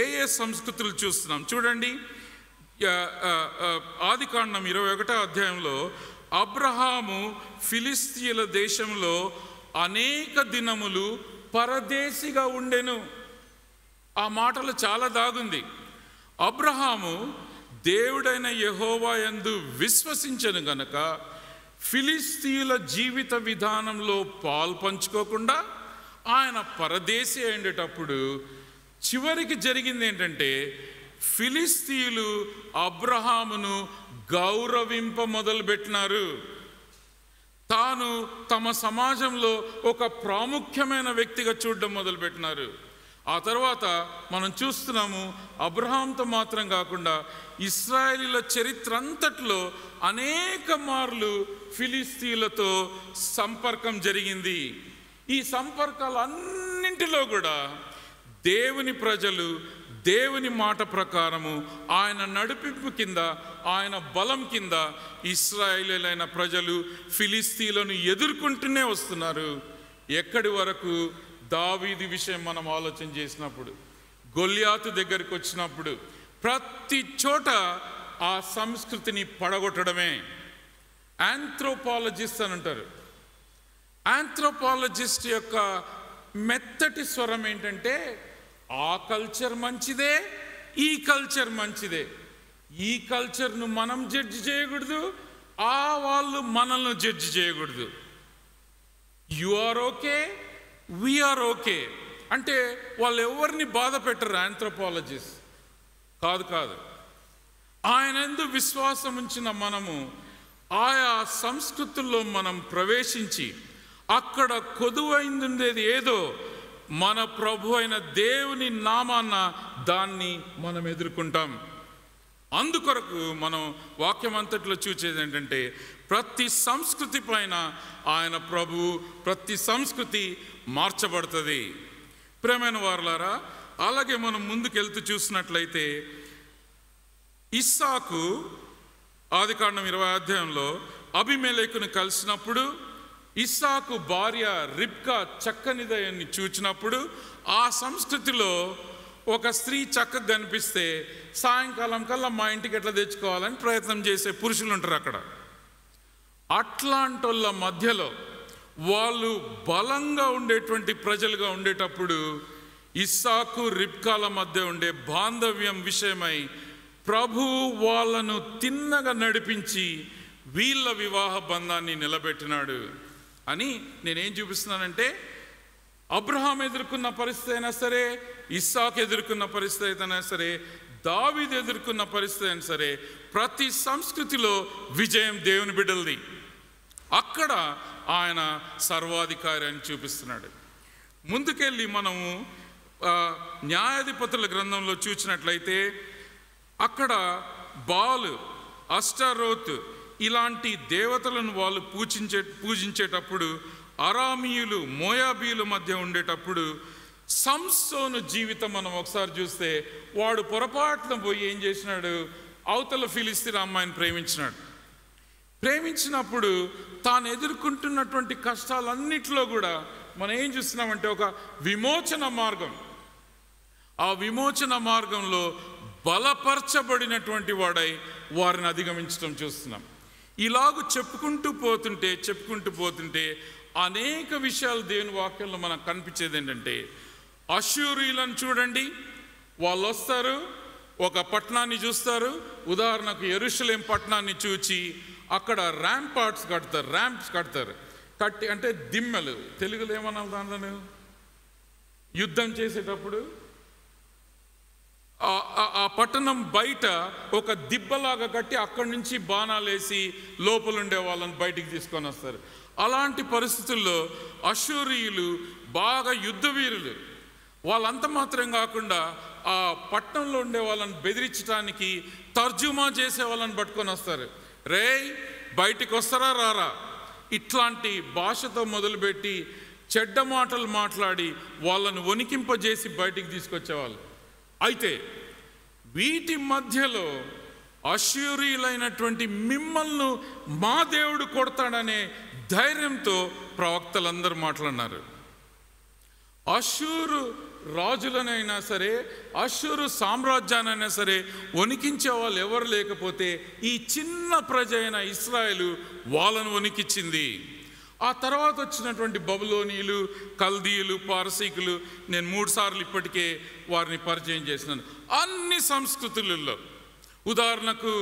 ఏ ఏ సంస్కృతులు చూస్తున్నాం చూడండి. ఆదికాండం 21వ అధ్యాయంలో అబ్రహాము ఫిలిస్తీయుల దేశంలో అనేక దినములు పరదేశిగా ఉండెను. ఆ మాటలు చాలా దాగుంది. అబ్రహాము దేవుడైన యెహోవా యందు విశ్వసించెను గనక ఫిలిస్తీయుల జీవిత విధానంలో పాల్పంచుకోకుండా ఆయన పరదేశి అయ్యేటప్పుడు చివరికి జరిగింది ఏంటంటే, ఫిలిస్తీయులు అబ్రహామును గౌరవింప మొదలుపెట్టినారు. తాను తమ సమాజంలో ఒక ప్రాముఖ్యమైన వ్యక్తిగా చూడడం మొదలుపెట్టినారు. ఆ తర్వాత మనం చూస్తున్నాము, అబ్రహాంతో మాత్రం కాకుండా ఇశ్రాయేలీల చరిత్ర అంతట్లో అనేక మార్లు ఫిలిస్తీయులతో సంపర్కం జరిగింది. ఈ సంపర్కాలన్నింటిలో కూడా దేవుని ప్రజలు దేవుని మాట ప్రకారము ఆయన నడిపింపు కింద, ఆయన బలం కింద ఇశ్రాయేలీలైన ప్రజలు ఫిలిస్తీయులను ఎదుర్కొంటూనే వస్తున్నారు. ఎక్కడి వరకు? దావీదు విషయం మనం ఆలోచన చేసినప్పుడు, గొల్యాతు దగ్గరికి వచ్చినప్పుడు ప్రతి చోట ఆ సంస్కృతిని పడగొట్టడమే. ఆంథ్రోపాలజిస్ట్ అని అంటారు. ఆంథ్రోపాలజిస్ట్ యొక్క మెత్తటి స్వరం ఏంటంటే, ఆ కల్చర్ మంచిదే, ఈ కల్చర్ మంచిదే. ఈ కల్చర్ను మనం జడ్జి చేయకూడదు, ఆ వాళ్ళు మనల్ని జడ్జి చేయకూడదు. You are okay, we are okay అంటే వాళ్ళు ఎవరిని బాధ పెట్టరు. ఆంథ్రోపాలజిస్ట్ కాదు. ఆయన యందు విశ్వాసం ఉంచిన మనము ఆయా సంస్కృతుల్లో మనం ప్రవేశించి అక్కడ కొదువైందుండేది ఏదో మన ప్రభు అయిన దేవుని నామాన్న దాన్ని మనం ఎదుర్కొంటాం. అందుకొరకు మనం వాక్యం అంతట్లో చూసేది ఏంటంటే, ప్రతి సంస్కృతి పైన ఆయన ప్రభువు, ప్రతి సంస్కృతి మార్చబడుతుంది. ప్రియమైన వారలారా, అలాగే మనం ముందుకెళ్తూ చూసినట్లయితే ఇస్సాకు ఆదికాండం 20 అధ్యాయంలో అబీమెలెకును కలిసినప్పుడు, ఇస్సాకు భార్య రిబ్కా చక్కనిదయాన్ని చూచినప్పుడు, ఆ సంస్కృతిలో ఒక స్త్రీ చక్కగా కనిపిస్తే సాయంకాలం కల్లా మా ఇంటికి ఎట్లా తెచ్చుకోవాలని ప్రయత్నం చేసే పురుషులు ఉంటారు అక్కడ. అట్లాంటోళ్ళ మధ్యలో వాళ్ళు బలంగా ఉండేటువంటి ప్రజలుగా ఉండేటప్పుడు ఇస్సాకు రిబ్కాల మధ్య ఉండే బాంధవ్యం విషయమై ప్రభు వాళ్ళను తిన్నగా నడిపించి వీళ్ళ వివాహ బంధాన్ని నిలబెట్టినాడు అని నేనేం చూపిస్తున్నానంటే, అబ్రహాం ఎదుర్కొన్న పరిస్థితి అయినా సరే, ఇస్సాకు ఎదుర్కొన్న పరిస్థితి అయినా సరే, దావీదు ఎదుర్కొన్న పరిస్థితి అయినా సరే, ప్రతి సంస్కృతిలో విజయం దేవుని బిడ్డలది. అక్కడ ఆయన సర్వాధికారి అని చూపిస్తున్నాడు. ముందుకెళ్ళి మనము న్యాయాధిపతుల గ్రంథంలో చూసినట్లయితే అక్కడ బాలు, అష్టారోత్ ఇలాంటి దేవతలను వాళ్ళు పూజించేటప్పుడు అరామీయులు, మోయాబీయుల మధ్య ఉండేటప్పుడు సంసోను జీవితం మనం ఒకసారి చూస్తే, వాడు పొరపాటున పోయి ఏం చేసినాడు, అవతల ఫిలిస్తీన్ అమ్మాయిని ప్రేమించినప్పుడు తాను ఎదుర్కొంటున్నటువంటి కష్టాలన్నిటిలో కూడా మనం ఏం చూస్తున్నామంటే ఒక విమోచన మార్గం. ఆ విమోచన మార్గంలో బలపరచబడినటువంటి వాడై వారిని అధిగమించడం చూస్తున్నాం. ఇలాగ చెప్పుకుంటూ పోతుంటే అనేక విషయాలు దేవుని వాక్యంలో మనకు కనిపించేది ఏంటంటే, అష్షూరీయులను చూడండి, వాళ్ళు వస్తారు, ఒక పట్టణాన్ని చూస్తారు. ఉదాహరణకు యెరూషలేం పట్టణాన్ని చూచి అక్కడ ర్యాంప్స్ కడతారు. కట్టి అంటే దిమ్మెలు, తెలుగులో ఏమన్నా దాంట్లో యుద్ధం చేసేటప్పుడు ఆ పట్టణం బయట ఒక దిబ్బలాగా కట్టి అక్కడి నుంచి బాణాలు వేసి లోపల ఉండే వాళ్ళని బయటికి తీసుకొని వస్తారు. అలాంటి పరిస్థితుల్లో అష్షూరీయులు బాగా యుద్ధ వీరులు. వాళ్ళంత మాత్రం కాకుండా ఆ పట్టణంలో ఉండే వాళ్ళని బెదిరించడానికి తర్జుమా చేసే వాళ్ళని పట్టుకొని వస్తారు. రేయ్ బయటికి వస్తారా రారా, ఇట్లాంటి భాషతో మొదలుపెట్టి చెడ్డ మాటలు మాట్లాడి వాళ్ళను వణికింపజేసి బయటికి తీసుకొచ్చేవాళ్ళు. అయితే వీటి మధ్యలో అష్షూరీయులైనటువంటి మిమ్మల్ని మా దేవుడు కొడతాడనే ధైర్యంతో ప్రవక్తలందరూ మాట్లాడినారు. అష్షూరు రాజులనైనా సరే, అష్షూరు సామ్రాజ్యానైనా సరే వణికించే వాళ్ళు ఎవరు లేకపోతే ఈ చిన్న ప్రజ అయిన ఇశ్రాయేలు వాళ్ళను వణికించింది. ఆ తర్వాత వచ్చినటువంటి బబులోనీయులు, కల్దీయులు, పారసీకులు, నేను 3 సార్లు ఇప్పటికే వారిని పరిచయం చేసినాను. అన్ని సంస్కృతులలో ఉదాహరణకు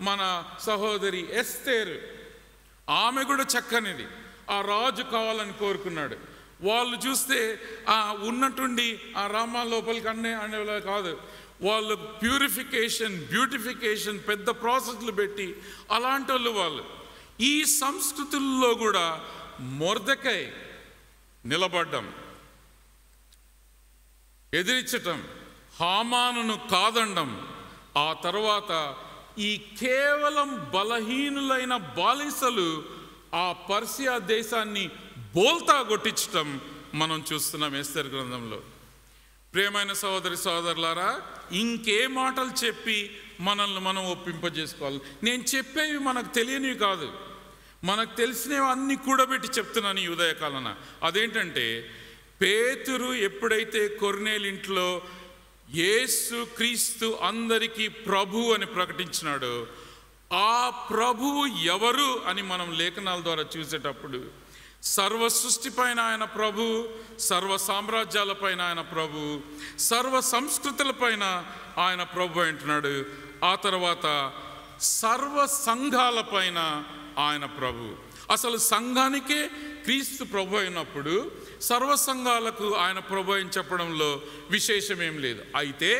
మన సహోదరి ఎస్తేరు, ఆమె కూడా చక్కనిది. ఆ రాజు కావాలని కోరుకున్నాడు. వాళ్ళు చూస్తే ఉన్నట్టుండి ఆ రామ లోపలికి అనేలా కాదు, వాళ్ళు బ్యూటిఫికేషన్ పెద్ద ప్రాసెస్లు పెట్టి అలాంటి వాళ్ళు. ఈ సంస్కృతుల్లో కూడా మొర్దెకై నిలబడ్డం, ఎదిరించటం, హామానును కాదండం, ఆ తర్వాత ఈ కేవలం బలహీనులైన బాలిసలు ఆ పర్షియా దేశాన్ని బోల్తా కొట్టించటం మనం చూస్తున్నాం ఎస్తేరు గ్రంథంలో. ప్రియమైన సోదరులారా, ఇంకే మాటలు చెప్పి మనల్ని మనం ఒప్పింపజేసుకోవాలి? నేను చెప్పేవి మనకు తెలియనివి కాదు, మనకు తెలిసినవి అన్నీ కూడబెట్టి చెప్తున్నాను ఈ ఉదయకాలన. అదేంటంటే, పేతురు ఎప్పుడైతే కొర్నేలు ఇంట్లో యేసు క్రీస్తు అందరికీ ప్రభు అని ప్రకటించినాడో, ఆ ప్రభువు ఎవరు అని మనం లేఖనాల ద్వారా చూసేటప్పుడు సర్వ సృష్టి పైన ఆయన ప్రభు, సర్వ సామ్రాజ్యాలపైన ఆయన ప్రభు, సర్వ సంస్కృతులపైన ఆయన ప్రభు అంటున్నాడు. ఆ తర్వాత సర్వ సంఘాలపైన ఆయన ప్రభు. అసలు సంఘానికే క్రీస్తు ప్రభు అయినప్పుడు సర్వ సంఘాలకు ఆయన ప్రభు అని చెప్పడంలో విశేషమేం లేదు. అయితే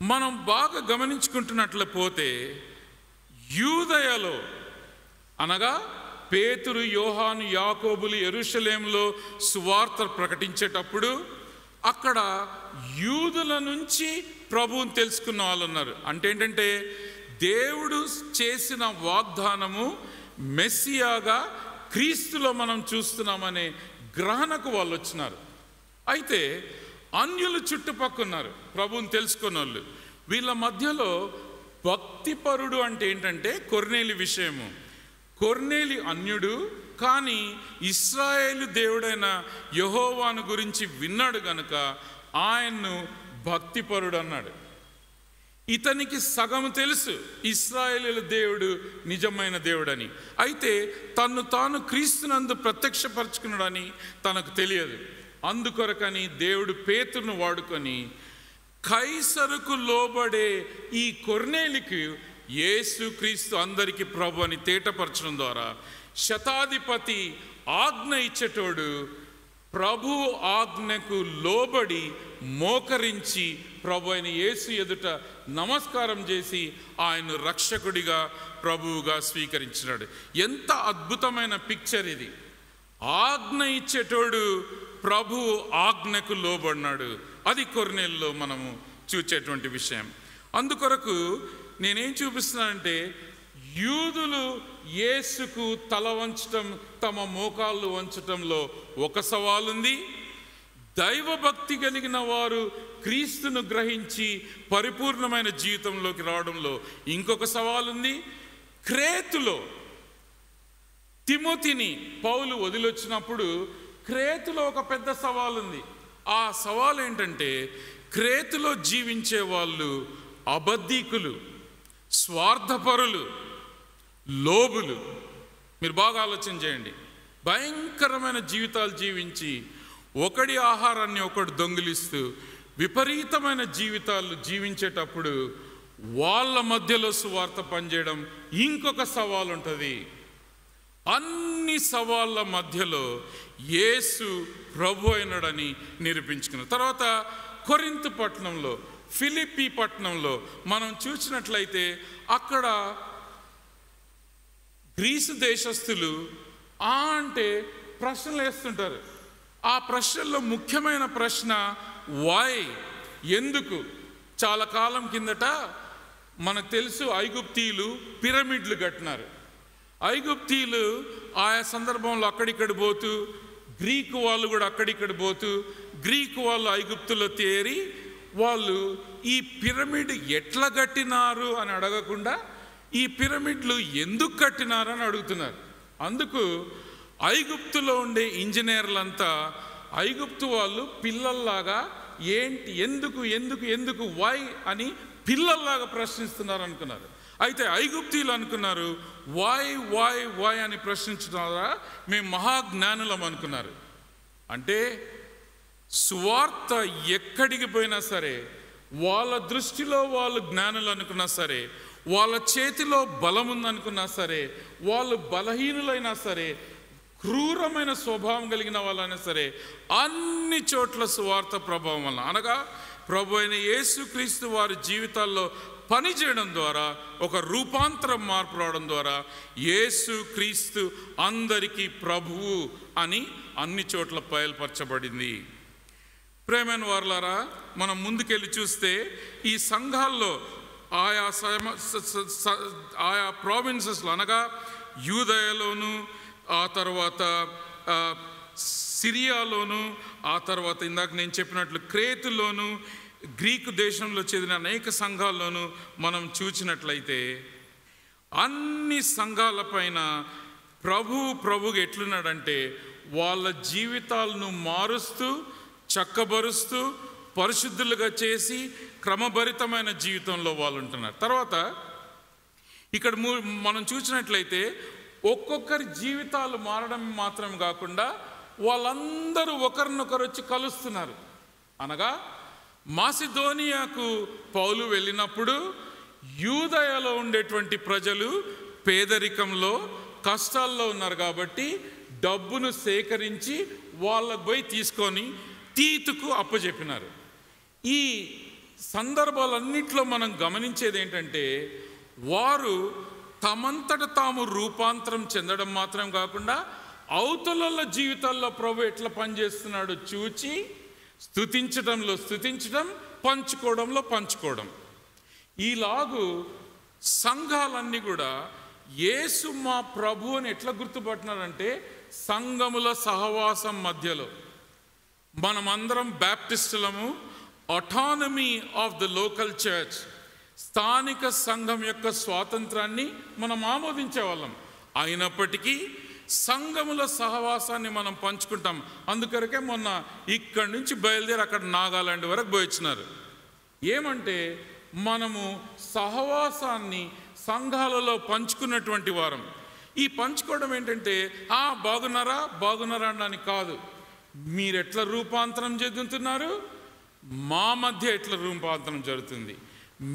మనం బాగా గమనించుకుంటున్నట్లు పోతే యూదయలో అనగా పేతురు, యోహాను, యాకోబులు యెరూషలేములో సువార్త ప్రకటించేటప్పుడు అక్కడ యూదుల నుంచి ప్రభువుని తెలుసుకున్న వాళ్ళు ఉన్నారు. అంటే ఏంటంటే దేవుడు చేసిన వాగ్దానము మెస్సియాగా క్రీస్తులో మనం చూస్తున్నామనే గ్రహణకు వాళ్ళు వచ్చినారు. అయితే అన్యులు చుట్టుపక్కన్నారు ప్రభువుని తెలుసుకున్న వాళ్ళు. వీళ్ళ మధ్యలో భక్తిపరుడు అంటే ఏంటంటే కొర్నేలి విషయము. కొర్నేలి అన్యుడు, కానీ ఇశ్రాయేలు దేవుడైన యెహోవాను గురించి విన్నాడు గనుక ఆయన్ను భక్తిపరుడు అన్నాడు. ఇతనికి సగం తెలుసు ఇశ్రాయేలు దేవుడు నిజమైన దేవుడని. అయితే తన్ను తాను క్రీస్తునందు ప్రత్యక్షపరచుకున్నాడని తనకు తెలియదు. అందుకొరకని దేవుడు పేతురును వాడుకొని కైసరుకు లోబడే ఈ కొర్నేలికి యేసు క్రీస్తు అందరికీ ప్రభు అని తేటపరచడం ద్వారా శతాధిపతి ఆజ్ఞ ఇచ్చేటోడు ప్రభు ఆజ్ఞకు లోబడి మోకరించి ప్రభు అయిన యేసు ఎదుట నమస్కారం చేసి ఆయన రక్షకుడిగా ప్రభువుగా స్వీకరించినాడు. ఎంత అద్భుతమైన పిక్చర్ ఇది! ఆజ్ఞ ఇచ్చేటోడు ప్రభు ఆజ్ఞకు లోబడినాడు. అది కొర్నేలిలో మనము చూచేటువంటి విషయం. అందుకొరకు నేనేం చూపిస్తున్నానంటే, యూదులు యేసుకు తల వంచటం, తమ మోకాళ్ళు వంచటంలో ఒక సవాలుంది. దైవభక్తి కలిగిన వారు క్రీస్తును గ్రహించి పరిపూర్ణమైన జీవితంలోకి రావడంలో ఇంకొక సవాలుంది. క్రేతులో తిమోతిని పౌలు వదిలొచ్చినప్పుడు క్రేతులో ఒక పెద్ద సవాలుంది. ఆ సవాలు ఏంటంటే, క్రేతులో జీవించే వాళ్ళు అబద్ధీకులు, స్వార్థపరులు, లోబులు. మీరు బాగా ఆలోచన చేయండి. భయంకరమైన జీవితాలు జీవించి ఒకడి ఆహారాన్ని ఒకడు దొంగిలిస్తూ విపరీతమైన జీవితాలు జీవించేటప్పుడు వాళ్ళ మధ్యలో సువార్త పనిచేయడం ఇంకొక సవాలు ఉంటుంది. అన్ని సవాళ్ళ మధ్యలో యేసు ప్రభు అయినాడని నిరూపించుకున్నారు. తర్వాత కొరింథు పట్టణంలో, ఫిలిప్పీ పట్టణంలో మనం చూసినట్లయితే అక్కడ గ్రీసు దేశస్థులు అంటే ప్రశ్నలు వేస్తుంటారు. ఆ ప్రశ్నల్లో ముఖ్యమైన ప్రశ్న వై, ఎందుకు. చాలా కాలం కిందట మనకు తెలుసు ఐగుప్తీయులు పిరమిడ్లు కట్టినారు. ఐగుప్తీయులు ఆయా సందర్భంలో అక్కడిక్కడ పోతూ, గ్రీకు వాళ్ళు కూడా అక్కడిక్కడ పోతూ, గ్రీకు వాళ్ళు ఐగుప్తులో తేరి వాళ్ళు ఈ పిరమిడ్ ఎట్లా కట్టినారు అని అడగకుండా ఈ పిరమిడ్లు ఎందుకు కట్టినారు అని అడుగుతున్నారు. అందుకు ఐగుప్తులో ఉండే ఇంజనీర్లంతా ఐగుప్తు వాళ్ళు పిల్లల్లాగా ఏంటి, ఎందుకు ఎందుకు ఎందుకు వై అని పిల్లల్లాగా ప్రశ్నిస్తున్నారు అనుకున్నారు. అయితే ఐగుప్తీయులు అనుకున్నారు వై వై వై అని ప్రశ్నించడం మేము మహాజ్ఞానులం అనుకున్నారు. అంటే సువార్త ఎక్కడికి పోయినా సరే, వాళ్ళ దృష్టిలో వాళ్ళు జ్ఞానులు అనుకున్నా సరే, వాళ్ళ చేతిలో బలం ఉందనుకున్నా సరే, వాళ్ళు బలహీనులైనా సరే, క్రూరమైన స్వభావం కలిగిన వాళ్ళైనా సరే, అన్ని చోట్ల సువార్త ప్రభావం వల్ల, అనగా ప్రభు అయిన యేసుక్రీస్తు వారి జీవితాల్లో పనిచేయడం ద్వారా, ఒక రూపాంతరం మార్పు రావడం ద్వారా యేసుక్రీస్తు అందరికీ ప్రభువు అని అన్ని చోట్ల బయలుపరచబడింది. ప్రేమైన వారలారా, మనం ముందుకెళ్ళి చూస్తే ఈ సంఘాల్లో ఆయా ప్రావిన్సెస్లో, అనగా యూదయలోను, ఆ తర్వాత సిరియాలోను, ఆ తర్వాత ఇందాక నేను చెప్పినట్లు క్రేతులోను, గ్రీకు దేశంలో చెందిన అనేక సంఘాల్లోనూ మనం చూసినట్లయితే అన్ని సంఘాలపైన ప్రభువు ఎట్లున్నాడంటే వాళ్ళ జీవితాలను మారుస్తూ, చక్కబరుస్తూ, పరిశుద్ధులుగా చేసి క్రమభరితమైన జీవితంలో వాళ్ళు ఉంటున్నారు. తర్వాత ఇక్కడ మనం చూసినట్లయితే ఒక్కొక్కరి జీవితాలు మారడం మాత్రం కాకుండా వాళ్ళందరూ ఒకరినొకరు వచ్చి కలుస్తున్నారు. అనగా మాసిదోనియాకు పౌలు వెళ్ళినప్పుడు యూదయలో ఉండేటువంటి ప్రజలు పేదరికంలో, కష్టాల్లో ఉన్నారు కాబట్టి డబ్బును సేకరించి వాళ్ళకు పోయి తీసుకొని తీతుకు అప్పచెప్పినారు. ఈ సందర్భాలన్నింటిలో మనం గమనించేది ఏంటంటే, వారు తమంతట తాము రూపాంతరం చెందడం మాత్రం కాకుండా అవతల జీవితాల్లో ప్రభు ఎట్లా పనిచేస్తున్నాడో చూచి స్తుతించడంలో స్తుతించడం, పంచుకోవడంలో పంచుకోవడం. ఈలాగు సంఘాలన్నీ కూడా యేసు మా ప్రభు అని ఎట్లా గుర్తుపట్టినారంటే సంఘముల సహవాసం మధ్యలో. మనమందరం బ్యాప్టిస్టులము, ఆటానమీ ఆఫ్ ద లోకల్ చర్చ్, స్థానిక సంఘం యొక్క స్వాతంత్రాన్ని మనం ఆమోదించే వాళ్ళం. అయినప్పటికీ సంఘముల సహవాసాన్ని మనం పంచుకుంటాం. అందుకొరకే మొన్న ఇక్కడి నుంచి బయలుదేరి అక్కడ నాగాలాండ్ వరకు పోయిచ్చినారు. ఏమంటే మనము సహవాసాన్ని సంఘాలలో పంచుకున్నటువంటి వారం. ఈ పంచుకోవడం ఏంటంటే బాగున్నారా అనడానికి కాదు. మీరు ఎట్లా రూపాంతరం చెందుతున్నారు, మా మధ్య ఎట్లా రూపాంతరం జరుగుతుంది,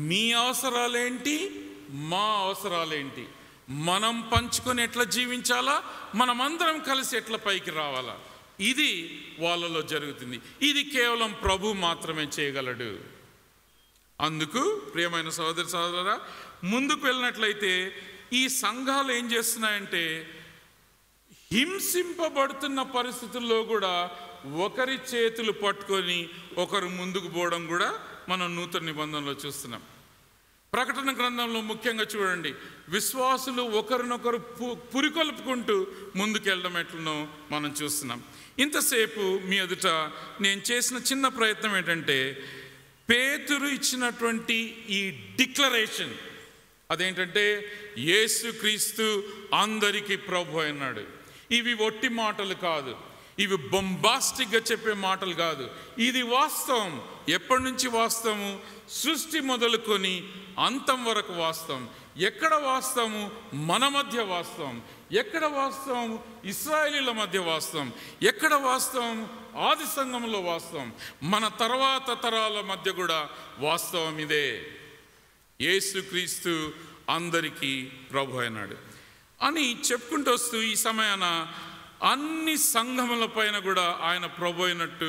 మీ అవసరాలేంటి, మా అవసరాలేంటి, మనం పంచుకొని ఎట్లా జీవించాలా, మనమందరం కలిసి ఎట్లా పైకి రావాలా, ఇది వాళ్ళలో జరుగుతుంది. ఇది కేవలం ప్రభు మాత్రమే చేయగలడు. అందుకు ప్రియమైన సహోదరి సహోదరులారా, ముందుకు వెళ్ళినట్లయితే ఈ సంఘాలు ఏం చేస్తున్నాయంటే హింసింపబడుతున్న పరిస్థితుల్లో కూడా ఒకరి చేతులు పట్టుకొని ఒకరు ముందుకు పోవడం కూడా మనం నూతన నిబంధనలో చూస్తున్నాం. ప్రకటన గ్రంథంలో ముఖ్యంగా చూడండి, విశ్వాసులు ఒకరినొకరు పురికొల్పుకుంటూ ముందుకెళ్ళడం ఎట్లనో మనం చూస్తున్నాం. ఇంతసేపు మీ ఎదుట నేను చేసిన చిన్న ప్రయత్నం ఏంటంటే పేతురు ఇచ్చినటువంటి ఈ డిక్లరేషన్, అదేంటంటే యేసుక్రీస్తు అందరికీ ప్రభు అన్నాడు. ఇవి ఒట్టి మాటలు కాదు, ఇవి బొంబాస్టిక్గా చెప్పే మాటలు కాదు, ఇది వాస్తవం. ఎప్పటి నుంచి వాస్తవము? సృష్టి మొదలుకొని అంతం వరకు వాస్తవం. ఎక్కడ వాస్తవము? మన మధ్య వాస్తవం. ఎక్కడ వాస్తవం? ఇశ్రాయేలీల మధ్య వాస్తవం. ఎక్కడ వాస్తవం? ఆది సంఘంలో వాస్తవం. మన తర్వాత తరాల మధ్య కూడా వాస్తవం ఇదే. యేసుక్రీస్తు అందరికీ ప్రభు అయినాడు అని చెప్పుకుంటూ వస్తూ ఈ సమయాన అన్ని సంఘముల పైన కూడా ఆయన ప్రభు అయినట్టు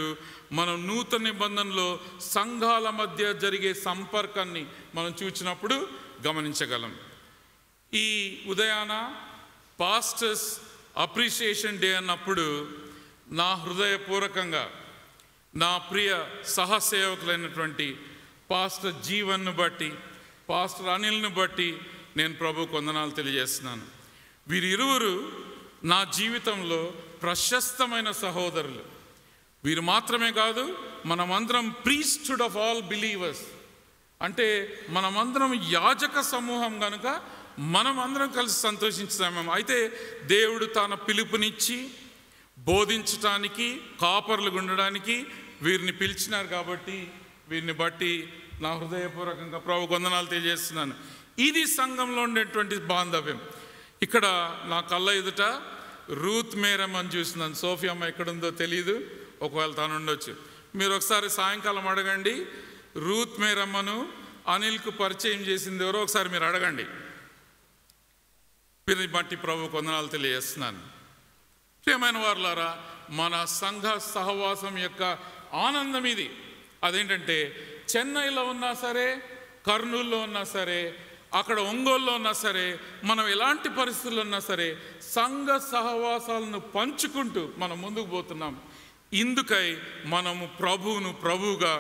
మనం నూతన నిబంధనలో సంఘాల మధ్య జరిగే సంపర్కాన్ని మనం చూసినప్పుడు గమనించగలం. ఈ ఉదయాన పాస్టర్స్ అప్రిషియేషన్ డే అన్నప్పుడు నా హృదయపూర్వకంగా నా ప్రియ సహసేవకులైనటువంటి పాస్టర్ జీవన్ను బట్టి, పాస్టర్ అనిల్ను బట్టి నేను ప్రభువుకు వందనాలు తెలియజేస్తున్నాను. వీరిరువురు నా జీవితంలో ప్రశస్తమైన సహోదరులు. వీరు మాత్రమే కాదు, మనమందరం ప్రీస్ట్హుడ్ ఆఫ్ ఆల్ బిలీవర్స్, అంటే మనమందరం యాజక సమూహం కనుక మనమందరం కలిసి సంతోషించాము. అయితే దేవుడు తన పిలుపునిచ్చి బోధించటానికి, కాపర్లుగా ఉండడానికి వీరిని పిలిచినారు. కాబట్టి వీరిని బట్టి నా హృదయపూర్వకంగా ప్రభువుకు వందనాలు తెలియజేస్తున్నాను. ఇది సంఘంలో ఉండేటువంటి బాంధవ్యం. ఇక్కడ నా కళ్ళ ఎదుట రూత్ మేరమ్మ అని చూస్తున్నాను. సోఫియా అమ్మ ఎక్కడుందో తెలియదు, ఒకవేళ తను ఉండొచ్చు. మీరు ఒకసారి సాయంకాలం అడగండి, రూత్ మేరమ్మను అనిల్కు పరిచయం చేసింది ఎవరో ఒకసారి మీరు అడగండి. వీరిని బట్టి ప్రభువుకు వందనాలు తెలియజేస్తున్నాను. ప్రియమైన వారులారా, మన సంఘ సహవాసం యొక్క ఆనందం ఇది. అదేంటంటే చెన్నైలో ఉన్నా సరే, కర్నూలులో ఉన్నా సరే, అక్కడ ఒంగోలులో ఉన్నా సరే, మనం ఎలాంటి పరిస్థితుల్లో ఉన్నా సరే సంఘ సహవాసాలను పంచుకుంటూ మనం ముందుకు పోతున్నాం. ఇందుకై మనము ప్రభువును ప్రభువుగా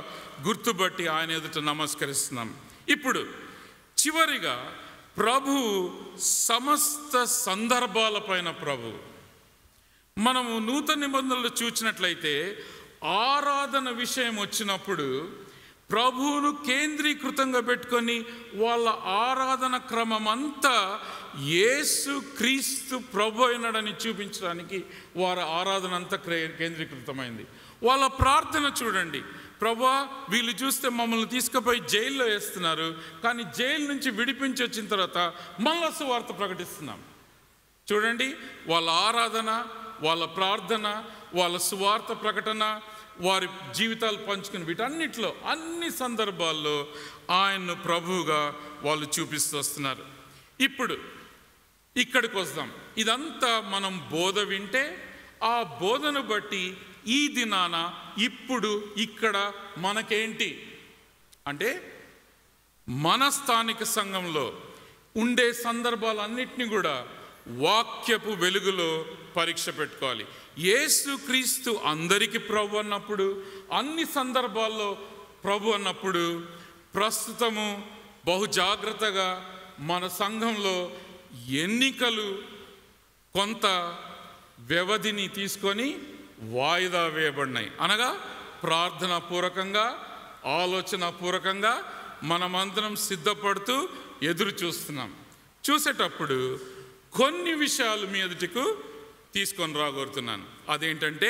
గుర్తుపట్టి ఆయన ఎదుట నమస్కరిస్తున్నాం. ఇప్పుడు చివరిగా ప్రభువు సమస్త సందర్భాలపైన ప్రభు. మనము నూతన నిబంధనలు చూసినట్లయితే ఆరాధన విషయం వచ్చినప్పుడు ప్రభువును కేంద్రీకృతంగా పెట్టుకొని వాళ్ళ ఆరాధన క్రమం అంతా యేసు క్రీస్తు ప్రభు అయినాడని చూపించడానికి వారి ఆరాధన అంతా కేంద్రీకృతమైంది. వాళ్ళ ప్రార్థన చూడండి, ప్రభువా వీళ్ళు చూస్తే మమ్మల్ని తీసుకుపోయి జైల్లో వేస్తున్నారు, కానీ జైలు నుంచి విడిపించి వచ్చిన తర్వాత మళ్ళా సువార్త ప్రకటిస్తున్నాం. చూడండి, వాళ్ళ ఆరాధన, వాళ్ళ ప్రార్థన, వాళ్ళ సువార్త ప్రకటన, వారి జీవితాలు పంచుకుని వీటన్నిటిలో అన్ని సందర్భాల్లో ఆయన్ను ప్రభువుగా వాళ్ళు చూపిస్తూ వస్తున్నారు. ఇప్పుడు ఇక్కడికి వస్తాం. ఇదంతా మనం బోధ వింటే ఆ బోధను బట్టి ఈ దినాన ఇప్పుడు ఇక్కడ మనకేంటి అంటే మన స్థానిక సంఘంలో ఉండే సందర్భాలన్నిటినీ కూడా వాక్యపు వెలుగులో పరీక్ష పెట్టుకోవాలి. యేసుక్రీస్తు అందరికీ ప్రభు అన్నప్పుడు, అన్ని సందర్భాల్లో ప్రభు అన్నప్పుడు, ప్రస్తుతము బహు జాగ్రత్తగా మన సంఘంలో ఎన్నికలు కొంత వ్యవధిని తీసుకొని వాయిదా వేయబడినాయి. అనగా ప్రార్థనా పూర్వకంగా, ఆలోచన పూర్వకంగా మనమందరం సిద్ధపడుతూ ఎదురు చూస్తున్నాం. చూసేటప్పుడు కొన్ని విషయాలు మీ ఎదుటికు తీసుకొని రాగోరుతున్నాను. అదేంటంటే,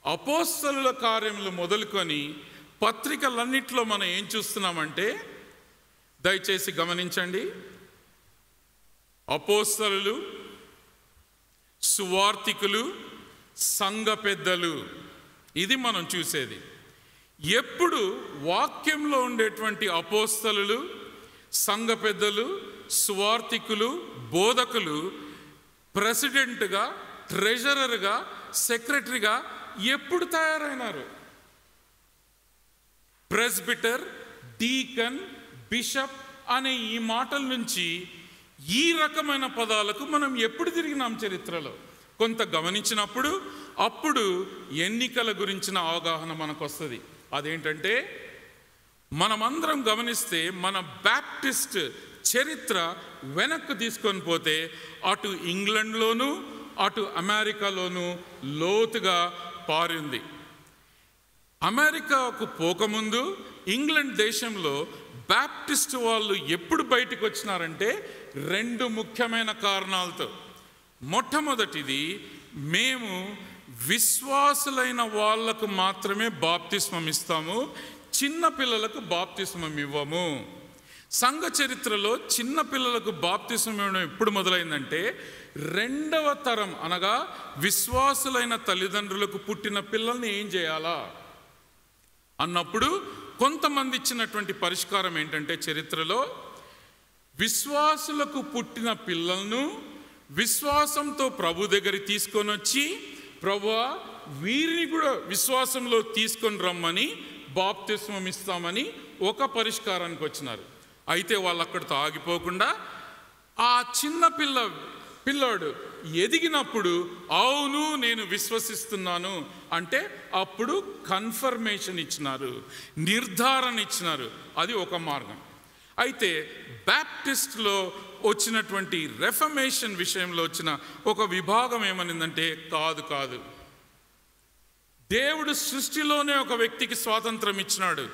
అపోస్తలుల కార్యములు మొదలుకొని పత్రికలన్నిట్లో మనం ఏం చూస్తున్నామంటే, దయచేసి గమనించండి, అపోస్తలులు, సువార్తికులు, సంఘ పెద్దలు, ఇది మనం చూసేది. ఎప్పుడు వాక్యంలో ఉండేటువంటి అపోస్తలులు, సంఘ పెద్దలు, సువార్తికులు, బోధకులు ప్రెసిడెంట్గా, ట్రెజరర్గా, సెక్రటరీగా ఎప్పుడు తయారైనారు? ప్రెస్బిటర్, డీకన్, బిషప్ అనే ఈ మాటల నుంచి ఈ రకమైన పదాలకు మనం ఎప్పుడు తిరిగినాం చరిత్రలో? కొంత గమనించినప్పుడు అప్పుడు ఎన్నికల గురించిన అవగాహన మనకు వస్తుంది. అదేంటంటే, మనమందరం గమనిస్తే మన బ్యాప్టిస్ట్ చరిత్ర వెనక్కి తీసుకొని పోతే అటు ఇంగ్లండ్లోనూ అటు అమెరికాలోనూ లోతుగా పారింది. అమెరికాకు పోకముందు ఇంగ్లాండ్ దేశంలో బ్యాప్టిస్ట్ వాళ్ళు ఎప్పుడు బయటకు వచ్చినారంటే 2 ముఖ్యమైన కారణాలతో. మొట్టమొదటిది, మేము విశ్వాసులైన వాళ్లకు మాత్రమే బాప్తిస్మం ఇస్తాము, చిన్న పిల్లలకు బాప్తిస్మం ఇవ్వము. సంఘ చరిత్రలో చిన్న పిల్లలకు బాప్తిస్మం ఇవ్వడం ఎప్పుడు మొదలైందంటే, 2వ తరం అనగా విశ్వాసులైన తల్లిదండ్రులకు పుట్టిన పిల్లల్ని ఏం చేయాలా అన్నప్పుడు కొంతమంది ఇచ్చినటువంటి పరిష్కారం ఏంటంటే, చరిత్రలో విశ్వాసులకు పుట్టిన పిల్లలను విశ్వాసంతో ప్రభు దగ్గర తీసుకొని వచ్చి, ప్రభువా వీరిని కూడా విశ్వాసంలో తీసుకొని రమ్మని బాప్తిస్మం ఇస్తామని ఒక పరిష్కారానికి వచ్చినారు. అయితే వాళ్ళు అక్కడితో ఆగిపోకుండా ఆ చిన్న పిల్లాడు ఎదిగినప్పుడు, అవును నేను విశ్వసిస్తున్నాను అంటే అప్పుడు కన్ఫర్మేషన్ ఇచ్చినారు, నిర్ధారణ ఇచ్చినారు. అది ఒక మార్గం. అయితే బ్యాప్టిస్ట్లో వచ్చినటువంటి రెఫర్మేషన్ విషయంలో వచ్చిన ఒక విభాగం ఏమనిందంటే, కాదు, దేవుడు సృష్టిలోనే ఒక వ్యక్తికి స్వాతంత్రం ఇచ్చినాడు,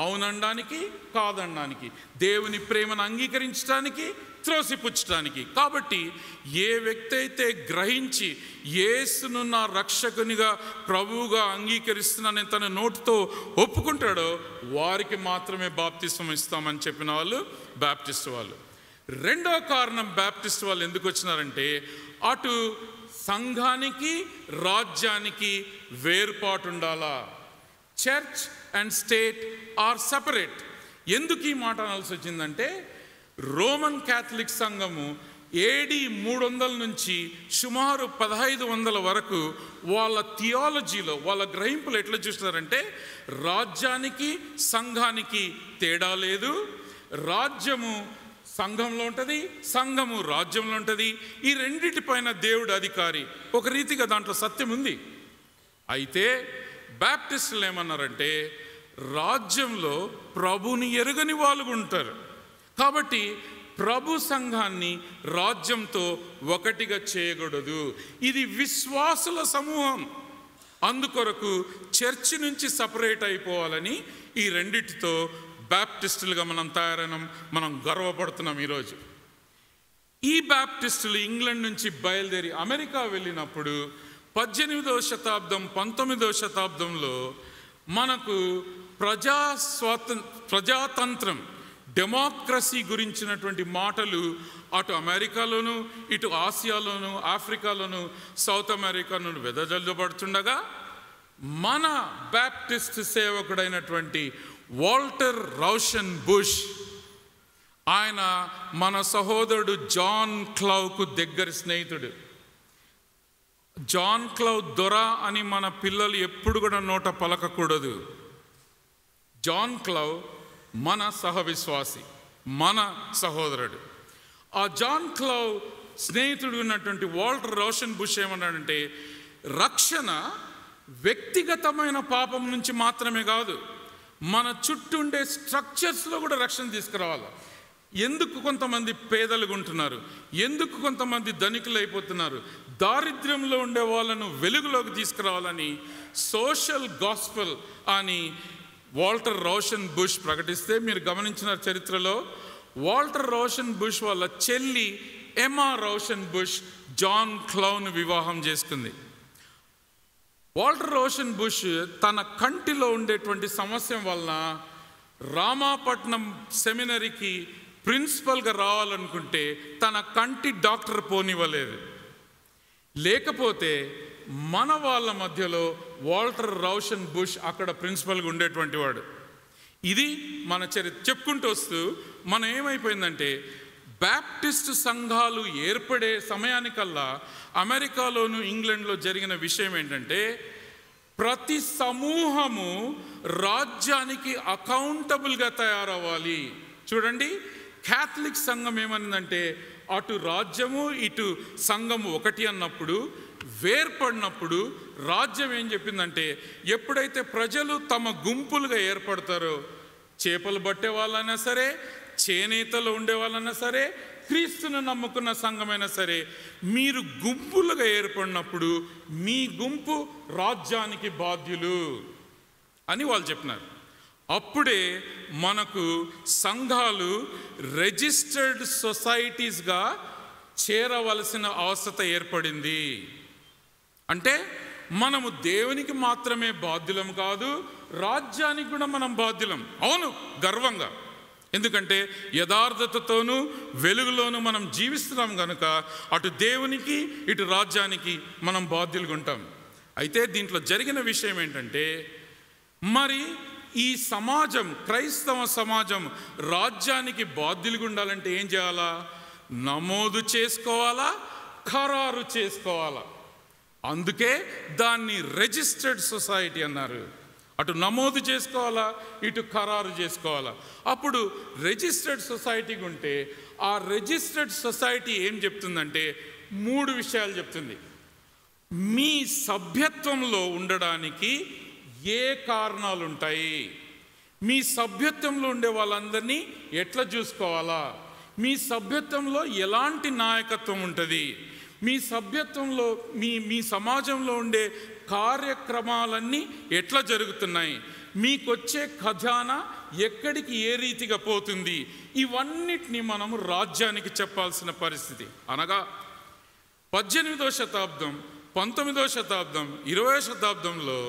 అవుననడానికి కాదనడానికి, దేవుని ప్రేమను అంగీకరించడానికి త్రోసిపుచ్చడానికి. కాబట్టి ఏ వ్యక్తి అయితే గ్రహించి యేసును నా రక్షకునిగా ప్రభువుగా అంగీకరిస్తున్నానని తన నోటితో ఒప్పుకుంటాడో వారికి మాత్రమే బాప్తిస్మం ఇస్తామని చెప్పిన వాళ్ళు బ్యాప్టిస్ట్ వాళ్ళు. 2వ కారణం బ్యాప్టిస్ట్ వాళ్ళు ఎందుకు వచ్చినారంటే, అటు సంఘానికి రాజ్యానికి వేర్పాటు ఉండాలా. Church and state or separate. ఎందుకు ఈ మాట అనాల్సి వచ్చిందంటే, రోమన్ క్యాథలిక్ సంఘము AD 300 నుంచి సుమారు 1500 వరకు వాళ్ళ థియాలజీలో వాళ్ళ గ్రహింపులు ఎట్లా చూస్తున్నారంటే, రాజ్యానికి సంఘానికి తేడా లేదు, రాజ్యము సంఘంలో ఉంటుంది, సంఘము రాజ్యంలో ఉంటుంది, ఈ రెండిటిపైన దేవుడు అధికారి. ఒక రీతిగా దాంట్లో సత్యం ఉంది. అయితే బ్యాప్టిస్టులు ఏమన్నారంటే, రాజ్యంలో ప్రభుని ఎరుగని వాళ్ళు ఉంటారు, కాబట్టి ప్రభు సంఘాన్ని రాజ్యంతో ఒకటిగా చేయకూడదు, ఇది విశ్వాసుల సమూహం, అందుకొరకు చర్చి నుంచి సపరేట్ అయిపోవాలని ఈ రెండిటితో బ్యాప్టిస్టులుగా మనం తయారైనాం. మనం గర్వపడుతున్నాం ఈరోజు. ఈ బ్యాప్టిస్టులు ఇంగ్లాండ్ నుంచి బయలుదేరి అమెరికా వెళ్ళినప్పుడు 18వ శతాబ్దం 19వ శతాబ్దంలో మనకు ప్రజాతంత్రం డెమోక్రసీ గురించినటువంటి మాటలు అటు అమెరికాలోను ఇటు ఆసియాలోను ఆఫ్రికాలోను సౌత్ అమెరికాలోను వెదజల్లబడుతుండగా, మన బ్యాప్టిస్ట్ సేవకుడైనటువంటి వాల్టర్ రౌషన్ బుష్, ఆయన మన సహోదరుడు జాన్ క్లౌకు దగ్గర స్నేహితుడు. జాన్ క్లౌ దొర అని మన పిల్లలు ఎప్పుడు కూడా నోట పలకకూడదు. జాన్ క్లౌ మన సహవిశ్వాసి, మన సహోదరుడు. ఆ జాన్ క్లౌ స్నేహితుడు ఉన్నటువంటి వాల్టర్ రోషన్ బుష్ ఏమన్నాడంటే, రక్షణ వ్యక్తిగతమైన పాపం నుంచి మాత్రమే కాదు, మన చుట్టూ ఉండే స్ట్రక్చర్స్లో కూడా రక్షణ తీసుకురావాలి. ఎందుకు కొంతమంది పేదలుగా ఉంటున్నారు, ఎందుకు కొంతమంది ధనికులు అయిపోతున్నారు, దారిద్ర్యంలో ఉండే వాళ్ళను వెలుగులోకి తీసుకురావాలని సోషల్ గాస్పెల్ అని వాల్టర్ రోషన్ బుష్ ప్రకటిస్తే, మీరు గమనించిన చరిత్రలో వాల్టర్ రోషన్ బుష్ వాళ్ళ చెల్లి ఎమా రోషన్ బుష్ జాన్ క్లౌన్ వివాహం చేసుకుంది. వాల్టర్ రోషన్ బుష్ తన కంటిలో ఉండేటువంటి సమస్య వలన రామాపట్నం సెమినరీకి ప్రిన్సిపల్గా రావాలనుకుంటే తన కంటి డాక్టర్ పోనివ్వలేదు. లేకపోతే మన వాళ్ళ మధ్యలో వాల్టర్ రోషన్ బుష్ అక్కడ ప్రిన్సిపల్గా ఉండేటువంటి వాడు. ఇది మన చరిత్ర చెప్పుకుంటూ వస్తూ మనం ఏమైపోయిందంటే, బ్యాప్టిస్ట్ సంఘాలు ఏర్పడే సమయానికల్లా అమెరికాలోను ఇంగ్లాండ్లో జరిగిన విషయం ఏంటంటే, ప్రతి సమూహము రాజ్యానికి అకౌంటబుల్గా తయారవ్వాలి. చూడండి, క్యాథలిక్ సంఘం ఏమనిందంటే, అటు రాజ్యము ఇటు సంఘము ఒకటి అన్నప్పుడు, వేర్పడినప్పుడు రాజ్యం ఏం చెప్పిందంటే, ఎప్పుడైతే ప్రజలు తమ గుంపులుగా ఏర్పడతారో, చేపలు పట్టే వాళ్ళైనా సరే, చేనేతలో ఉండే వాళ్ళైనా సరే, క్రీస్తును నమ్ముకున్న సంఘమైనా సరే, మీరు గుంపులుగా ఏర్పడినప్పుడు మీ గుంపు రాజ్యానికి బాధ్యులు అని వాళ్ళు చెప్పినారు. అప్పుడే మనకు సంఘాలు రిజిస్టర్డ్ సొసైటీస్గా చేరవలసిన అవసరం ఏర్పడింది. అంటే మనము దేవునికి మాత్రమే బాధ్యులం కాదు, రాజ్యానికి కూడా మనం బాధ్యులం. అవును, గర్వంగా. ఎందుకంటే యథార్థతతోనూ వెలుగులోనూ మనం జీవిస్తున్నాం కనుక అటు దేవునికి ఇటు రాజ్యానికి మనం బాధ్యులుగా ఉంటాం. అయితే దీంట్లో జరిగిన విషయం ఏంటంటే, మరి ఈ సమాజం, క్రైస్తవ సమాజం రాజ్యానికి బాధ్యులుగా ఉండాలంటే ఏం చేయాలా? నమోదు చేసుకోవాలా, ఖరారు చేసుకోవాలా. అందుకే దాన్ని రిజిస్టర్డ్ సొసైటీ అన్నారు. అటు నమోదు చేసుకోవాలా, ఇటు ఖరారు చేసుకోవాలా. అప్పుడు రిజిస్టర్డ్ సొసైటీకి ఉంటే ఆ రిజిస్టర్డ్ సొసైటీ ఏం చెప్తుందంటే 3 విషయాలు చెప్తుంది. మీ సభ్యత్వంలో ఉండడానికి ఏ కారణాలు ఉంటాయి, మీ సభ్యత్వంలో ఉండే వాళ్ళందరినీ ఎట్లా చూసుకోవాలా, మీ సభ్యత్వంలో ఎలాంటి నాయకత్వం ఉంటుంది, మీ సభ్యత్వంలో మీ సమాజంలో ఉండే కార్యక్రమాలన్నీ ఎట్లా జరుగుతున్నాయి, మీకొచ్చే ఖజానా ఎక్కడికి ఏ రీతిగా పోతుంది, ఇవన్నిటినీ మనము రాజ్యానికి చెప్పాల్సిన పరిస్థితి. అనగా 18వ శతాబ్దం, 19వ శతాబ్దం, 20వ శతాబ్దంలో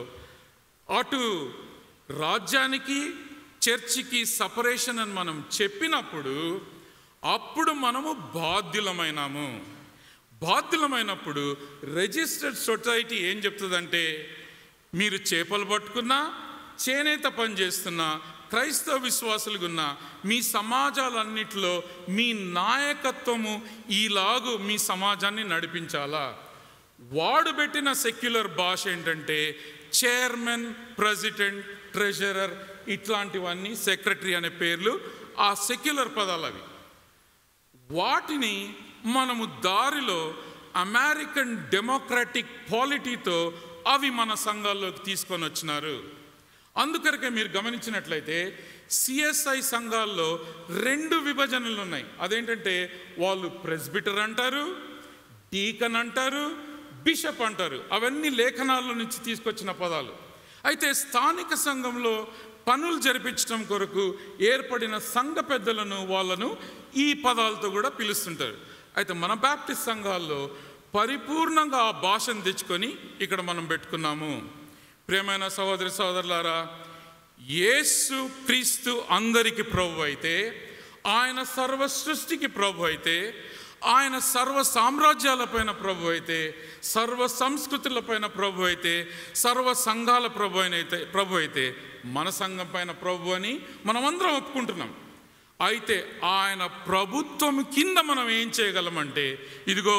అటు రాజ్యానికి చర్చికి సపరేషన్ అని మనం చెప్పినప్పుడు అప్పుడు మనము బాధ్యులమైనప్పుడు రిజిస్టర్డ్ సొసైటీ ఏం చెప్తుందంటే, మీరు చేపలు పట్టుకున్నా, చేనేత పని చేస్తున్నా, క్రైస్తవ విశ్వాసులుగున్న మీ సమాజాలన్నిటిలో మీ నాయకత్వము ఈలాగు మీ సమాజాన్ని నడిపించాలా. వాడు పెట్టిన సెక్యులర్ భాష ఏంటంటే చైర్మన్, ప్రెసిడెంట్, ట్రెజరర్, ఇట్లాంటివన్నీ సెక్రటరీ అనే పేర్లు ఆ సెక్యులర్ పదాలు. అవి వాటిని మనము దారిలో అమెరికన్ డెమోక్రాటిక్ పాలిటీతో అవి మన సంఘాల్లోకి తీసుకొని వచ్చినారు. అందుకొరకే మీరు గమనించినట్లయితే సిఎస్ఐ సంఘాల్లో 2 విభజనలు ఉన్నాయి. అదేంటంటే వాళ్ళు ప్రెస్బిటర్ అంటారు, డీకన్ అంటారు, బిషప్ అంటారు. అవన్నీ లేఖనాల నుంచి తీసుకొచ్చిన పదాలు. అయితే స్థానిక సంఘంలో పనులు జరిపించడం కొరకు ఏర్పడిన సంఘ పెద్దలను వాళ్ళను ఈ పదాలతో కూడా పిలుస్తుంటారు. అయితే మన బాప్టిస్ట్ సంఘాల్లో పరిపూర్ణంగా ఆ భాషను తెచ్చుకొని ఇక్కడ మనం పెట్టుకున్నాము. ప్రియమైన సహోదరి సహోదరులారా, యేసు క్రీస్తు అందరికి ప్రభు అయితే, ఆయన సర్వ సృష్టికి ప్రభు అయితే, ఆయన సర్వ సామ్రాజ్యాలపైన ప్రభు అయితే, సర్వ సంస్కృతులపైన ప్రభు అయితే, సర్వ సంఘాల ప్రభు అయితే మన సంఘం పైన ప్రభు అని మనమందరం ఒప్పుకుంటున్నాం. అయితే ఆయన ప్రభుత్వం కింద మనం ఏం చేయగలమంటే, ఇదిగో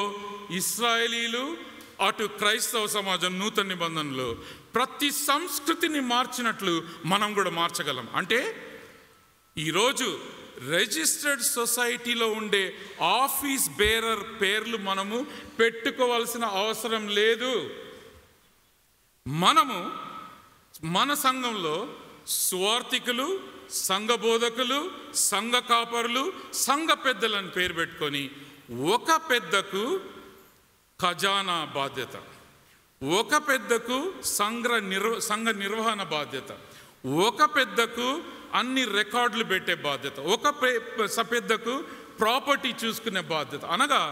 ఇశ్రాయేలీలు అటు క్రైస్తవ సమాజం నూతన నిబంధనలో ప్రతి సంస్కృతిని మార్చినట్లు మనం కూడా మార్చగలం. అంటే ఈరోజు రిజిస్టర్డ్ సొసైటీలో ఉండే ఆఫీస్ బేరర్ పేర్లు మనము పెట్టుకోవాల్సిన అవసరం లేదు. మనము మన సంఘంలో స్వార్థికులు, సంఘ బోధకులు, సంఘ కాపరులు, సంఘ పెద్దలను పేరు పెట్టుకొని ఒక పెద్దకు ఖజానా బాధ్యత, ఒక పెద్దకు సంఘ నిర్వహణ బాధ్యత, ఒక పెద్దకు అన్ని రికార్డులు పెట్టే బాధ్యత, ఒక పెద్దకు ప్రాపర్టీ చూసుకునే బాధ్యత. అనగా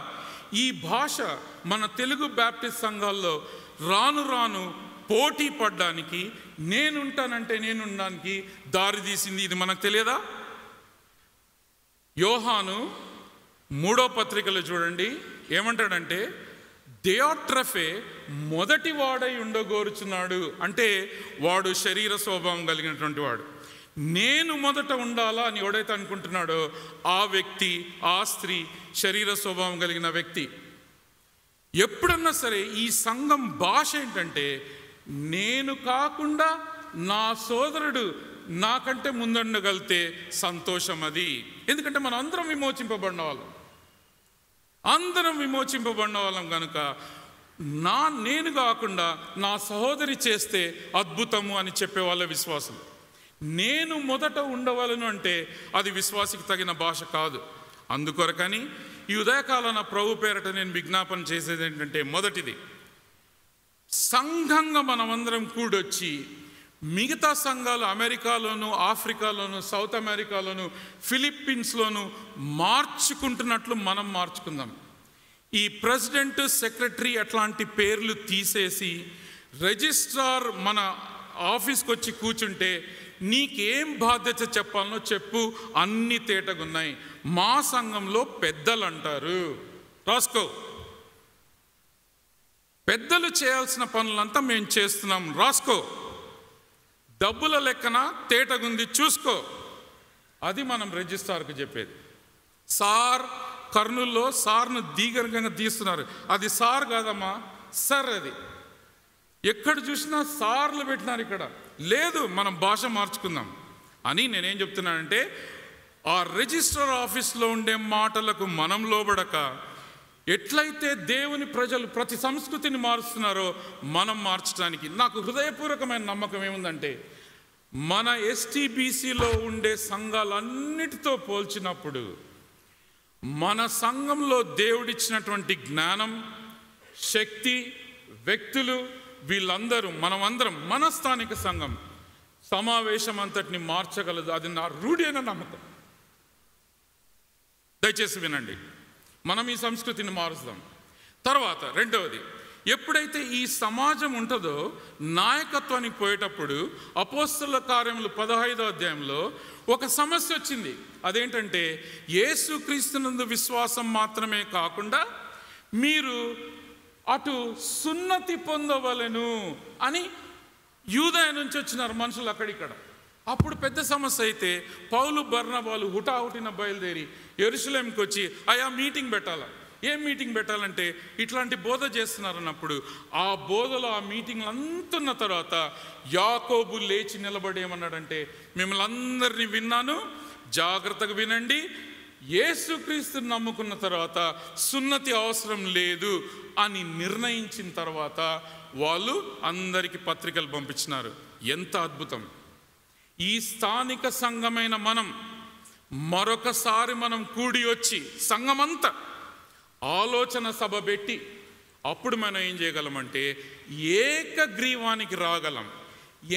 ఈ భాష మన తెలుగు బ్యాప్టిస్ట్ సంఘాల్లో రాను రాను పోటీ పడ్డానికి, నేనుంటానంటే నేనుండడానికి దారి తీసింది. ఇది మనకు తెలియదా? యోహాను 3వ పత్రికలో చూడండి ఏమంటాడంటే, థియోట్రఫే మొదటి వాడై ఉండగోరుచున్నాడు. అంటే వాడు శరీర స్వభావం కలిగినటువంటి వాడు. నేను మొదట ఉండాలా అని ఎవడైతే అనుకుంటున్నాడో ఆ వ్యక్తి, ఆ స్త్రీ శరీర స్వభావం కలిగిన వ్యక్తి. ఎప్పుడన్నా సరే ఈ సంఘం భాష ఏంటంటే, నేను కాకుండా నా సోదరుడు నాకంటే ముందుండగలితే సంతోషం అది. ఎందుకంటే మనం అందరం విమోచింపబడిన వాళ్ళం, అందరం విమోచింపబడిన వాళ్ళం కనుక నేను కాకుండా నా సహోదరి చేస్తే అద్భుతము అని చెప్పేవాళ్ళ విశ్వాసం. నేను మొదట ఉండవలను అంటే అది విశ్వాసికి తగిన భాష కాదు. అందుకొరకని ఈ ఉదయకాలన ప్రభు పేరట నేను విజ్ఞాపన చేసేది ఏంటంటే, మొదటిది, సంఘంగా మనమందరం కూడొచ్చి మిగతా సంఘాలు అమెరికాలోను, ఆఫ్రికాలోను, సౌత్ అమెరికాలోను, ఫిలిప్పీన్స్లోను మార్చుకుంటున్నట్లు మనం మార్చుకుందాం. ఈ ప్రెసిడెంట్, సెక్రటరీ అట్లాంటి పేర్లు తీసేసి రిజిస్ట్రార్ మన ఆఫీస్కి వచ్చి కూర్చుంటే నీకేం బాధ్యత చెప్పాలనో చెప్పు, అన్ని తేటగున్నాయి. మా సంఘంలో పెద్దలు అంటారు, రాసుకో. పెద్దలు చేయాల్సిన పనులంతా మేము చేస్తున్నాం, రాసుకో. డబ్బుల లెక్కన తేటగుంది, చూసుకో. అది మనం రిజిస్ట్రార్కి చెప్పేది. సార్ కర్నూల్లో సార్ను దీర్ఘంగా తీస్తున్నారు, అది సార్ కాదమ్మా, సార్. అది ఎక్కడ చూసినా సార్లు పెట్టినారు, ఇక్కడ లేదు. మనం భాష మార్చుకుందాం అని నేనేం చెప్తున్నానంటే, ఆ రిజిస్ట్రార్ ఆఫీస్లో ఉండే మాటలకు మనం లోబడక, ఎట్లయితే దేవుని ప్రజలు ప్రతి సంస్కృతిని మారుస్తున్నారో మనం మార్చడానికి నాకు హృదయపూర్వకమైన నమ్మకం ఏముందంటే, మన ఎస్టీబీసీలో ఉండే సంఘాలన్నిటితో పోల్చినప్పుడు మన సంఘంలో దేవుడిచ్చినటువంటి జ్ఞానం, శక్తి, వ్యక్తులు, వీళ్ళందరూ మనమందరం మన స్థానిక సంఘం సమావేశం అంతటిని మార్చగలదు. అది నా రూఢి అయిన నమ్మకం. దయచేసి వినండి, మనం ఈ సంస్కృతిని మారుస్తాం. తర్వాత రెండవది, ఎప్పుడైతే ఈ సమాజం ఉంటుందో నాయకత్వానికి పోయేటప్పుడు అపోస్తలుల కార్యములు 15వ అధ్యాయంలో ఒక సమస్య వచ్చింది. అదేంటంటే, యేసుక్రీస్తునందు విశ్వాసం మాత్రమే కాకుండా మీరు అటు సున్నతి పొందవలెను అని యూదయ నుంచి వచ్చినారు మనుషులు అక్కడిక్కడ. అప్పుడు పెద్ద సమస్య అయితే పౌలు, బర్నబాలు హుటాహుటిన బయలుదేరి యెరూషలేంకి వచ్చి అయా మీటింగ్ పెట్టాలా. ఏం మీటింగ్ పెట్టాలంటే, ఇట్లాంటి బోధ చేస్తున్నారు అన్నప్పుడు ఆ బోధలో ఆ మీటింగ్లు అంతున్న తర్వాత యాకోబు లేచి నిలబడి ఏమన్నాడంటే, మిమ్మల్ని అందరినీ విన్నాను, జాగ్రత్తగా వినండి. యేసుక్రీస్తుని నమ్ముకున్న తర్వాత సున్నతి అవసరం లేదు అని నిర్ణయించిన తర్వాత వాళ్ళు అందరికీ పత్రికలు పంపించినారు. ఎంత అద్భుతం! ఈ స్థానిక సంఘమైన మనం మరొకసారి మనం కూడి వచ్చి సంఘమంతా ఆలోచన సభ పెట్టి అప్పుడు మనం ఏం చేయగలమంటే ఏకగ్రీవానికి రాగలం.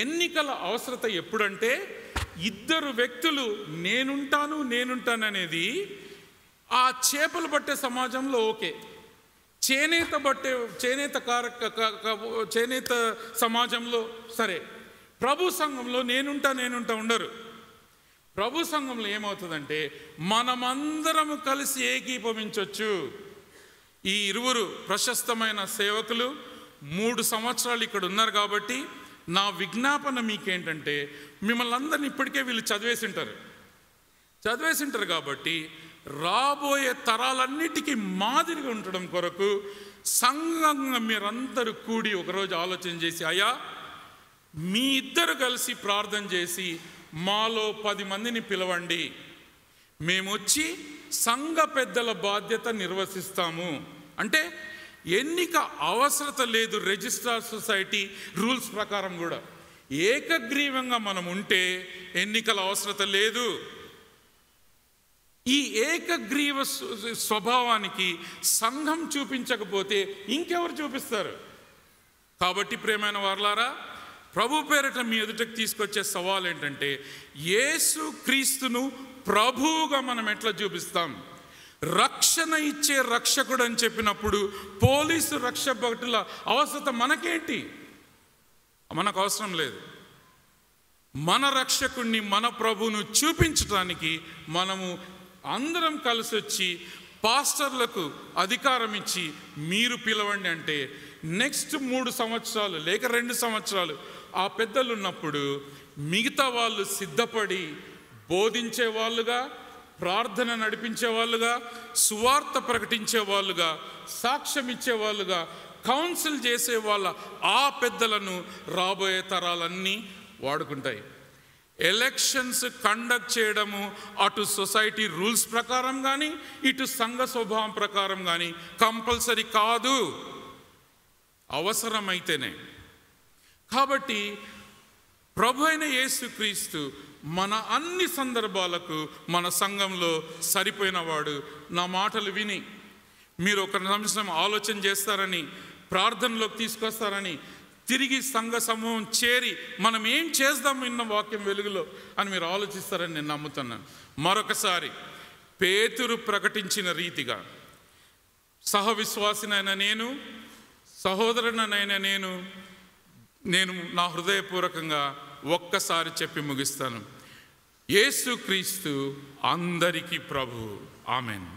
ఎన్నికల అవసరత ఎప్పుడంటే, ఇద్దరు వ్యక్తులు నేనుంటాను అనేది ఆ చేపలు పట్టే సమాజంలో ఓకే, చేనేత సమాజంలో సరే. ప్రభు సంఘంలో నేనుంటా ఉండరు. ప్రభు సంఘంలో ఏమవుతుందంటే, మనమందరము కలిసి ఏకీభవించవచ్చు. ఈ ఇరువురు ప్రశస్తమైన సేవకులు 3 సంవత్సరాలు ఇక్కడ ఉన్నారు కాబట్టి నా విజ్ఞాపన మీకేంటంటే, మిమ్మల్ని అందరినీ ఇప్పటికే వీళ్ళు చదివేసి ఉంటారు కాబట్టి రాబోయే తరాలన్నిటికీ మాదిరిగా ఉండడం కొరకు సంఘంగా మీరందరూ కూడి ఒకరోజు ఆలోచన చేసి, అయ్యా మీ ఇద్దరు కలిసి ప్రార్థన చేసి మాలో 10 మందిని పిలవండి, మేము వచ్చి సంఘ పెద్దల బాధ్యత నిర్వర్తిస్తాము. అంటే ఎన్నిక అవసరత లేదు. రిజిస్ట్రార్ సొసైటీ రూల్స్ ప్రకారం కూడా ఏకగ్రీవంగా మనం ఉంటే ఎన్నికల అవసరత లేదు. ఈ ఏకగ్రీవ స్వభావానికి సంఘం చూపించకపోతే ఇంకెవరు చూపిస్తారు? కాబట్టి ప్రియమైన వారలారా, ప్రభు పేరిట మీ ఎదుటకు తీసుకొచ్చే సవాల్ ఏంటంటే, యేసు క్రీస్తును ప్రభువుగా మనం ఎట్లా చూపిస్తాం? రక్షణ ఇచ్చే రక్షకుడు అని చెప్పినప్పుడు పోలీసు రక్షభటుల అవసరత మనకేంటి? మనకు అవసరం లేదు. మన రక్షకుణ్ణి, మన ప్రభువును చూపించడానికి మనము అందరం కలిసి వచ్చి పాస్టర్లకు అధికారం ఇచ్చి మీరు పిలవండి అంటే, నెక్స్ట్ 3 సంవత్సరాలు లేక 2 సంవత్సరాలు ఆ పెద్దలు ఉన్నప్పుడు మిగతా వాళ్ళు సిద్ధపడి బోధించే వాళ్ళుగా, ప్రార్థన నడిపించే వాళ్ళుగా, సువార్త ప్రకటించే వాళ్ళుగా, సాక్ష్యం ఇచ్చే వాళ్ళుగా, కౌన్సిల్ చేసే వాళ్ళ ఆ పెద్దలను రాబోయే తరాలన్నీ వాడుకుంటాయి. ఎలక్షన్స్ కండక్ట్ చేయడము అటు సొసైటీ రూల్స్ ప్రకారం కానీ ఇటు సంఘ స్వభావం ప్రకారం కానీ కంపల్సరీ కాదు, అవసరమైతేనే. కాబట్టి ప్రభు అయిన యేసుక్రీస్తు మన అన్ని సందర్భాలకు మన సంఘంలో సరిపోయినవాడు. నా మాటలు విని మీరు ఒక నిమిషం ఆలోచన చేస్తారని, ప్రార్థనలోకి తీసుకొస్తారని, తిరిగి సంఘ సమూహం చేరి మనం ఏం చేద్దాం ఇన్న వాక్యం వెలుగులో అని మీరు ఆలోచిస్తారని నేను నమ్ముతున్నాను. మరొకసారి పేతురు ప్రకటించిన రీతిగా సహవిశ్వాసినైన నేను, సహోదరునైన నేను నా హృదయపూర్వకంగా ఒక్కసారి చెప్పి ముగిస్తాను. యేసుక్రీస్తు అందరికీ ప్రభువు. ఆమెన్.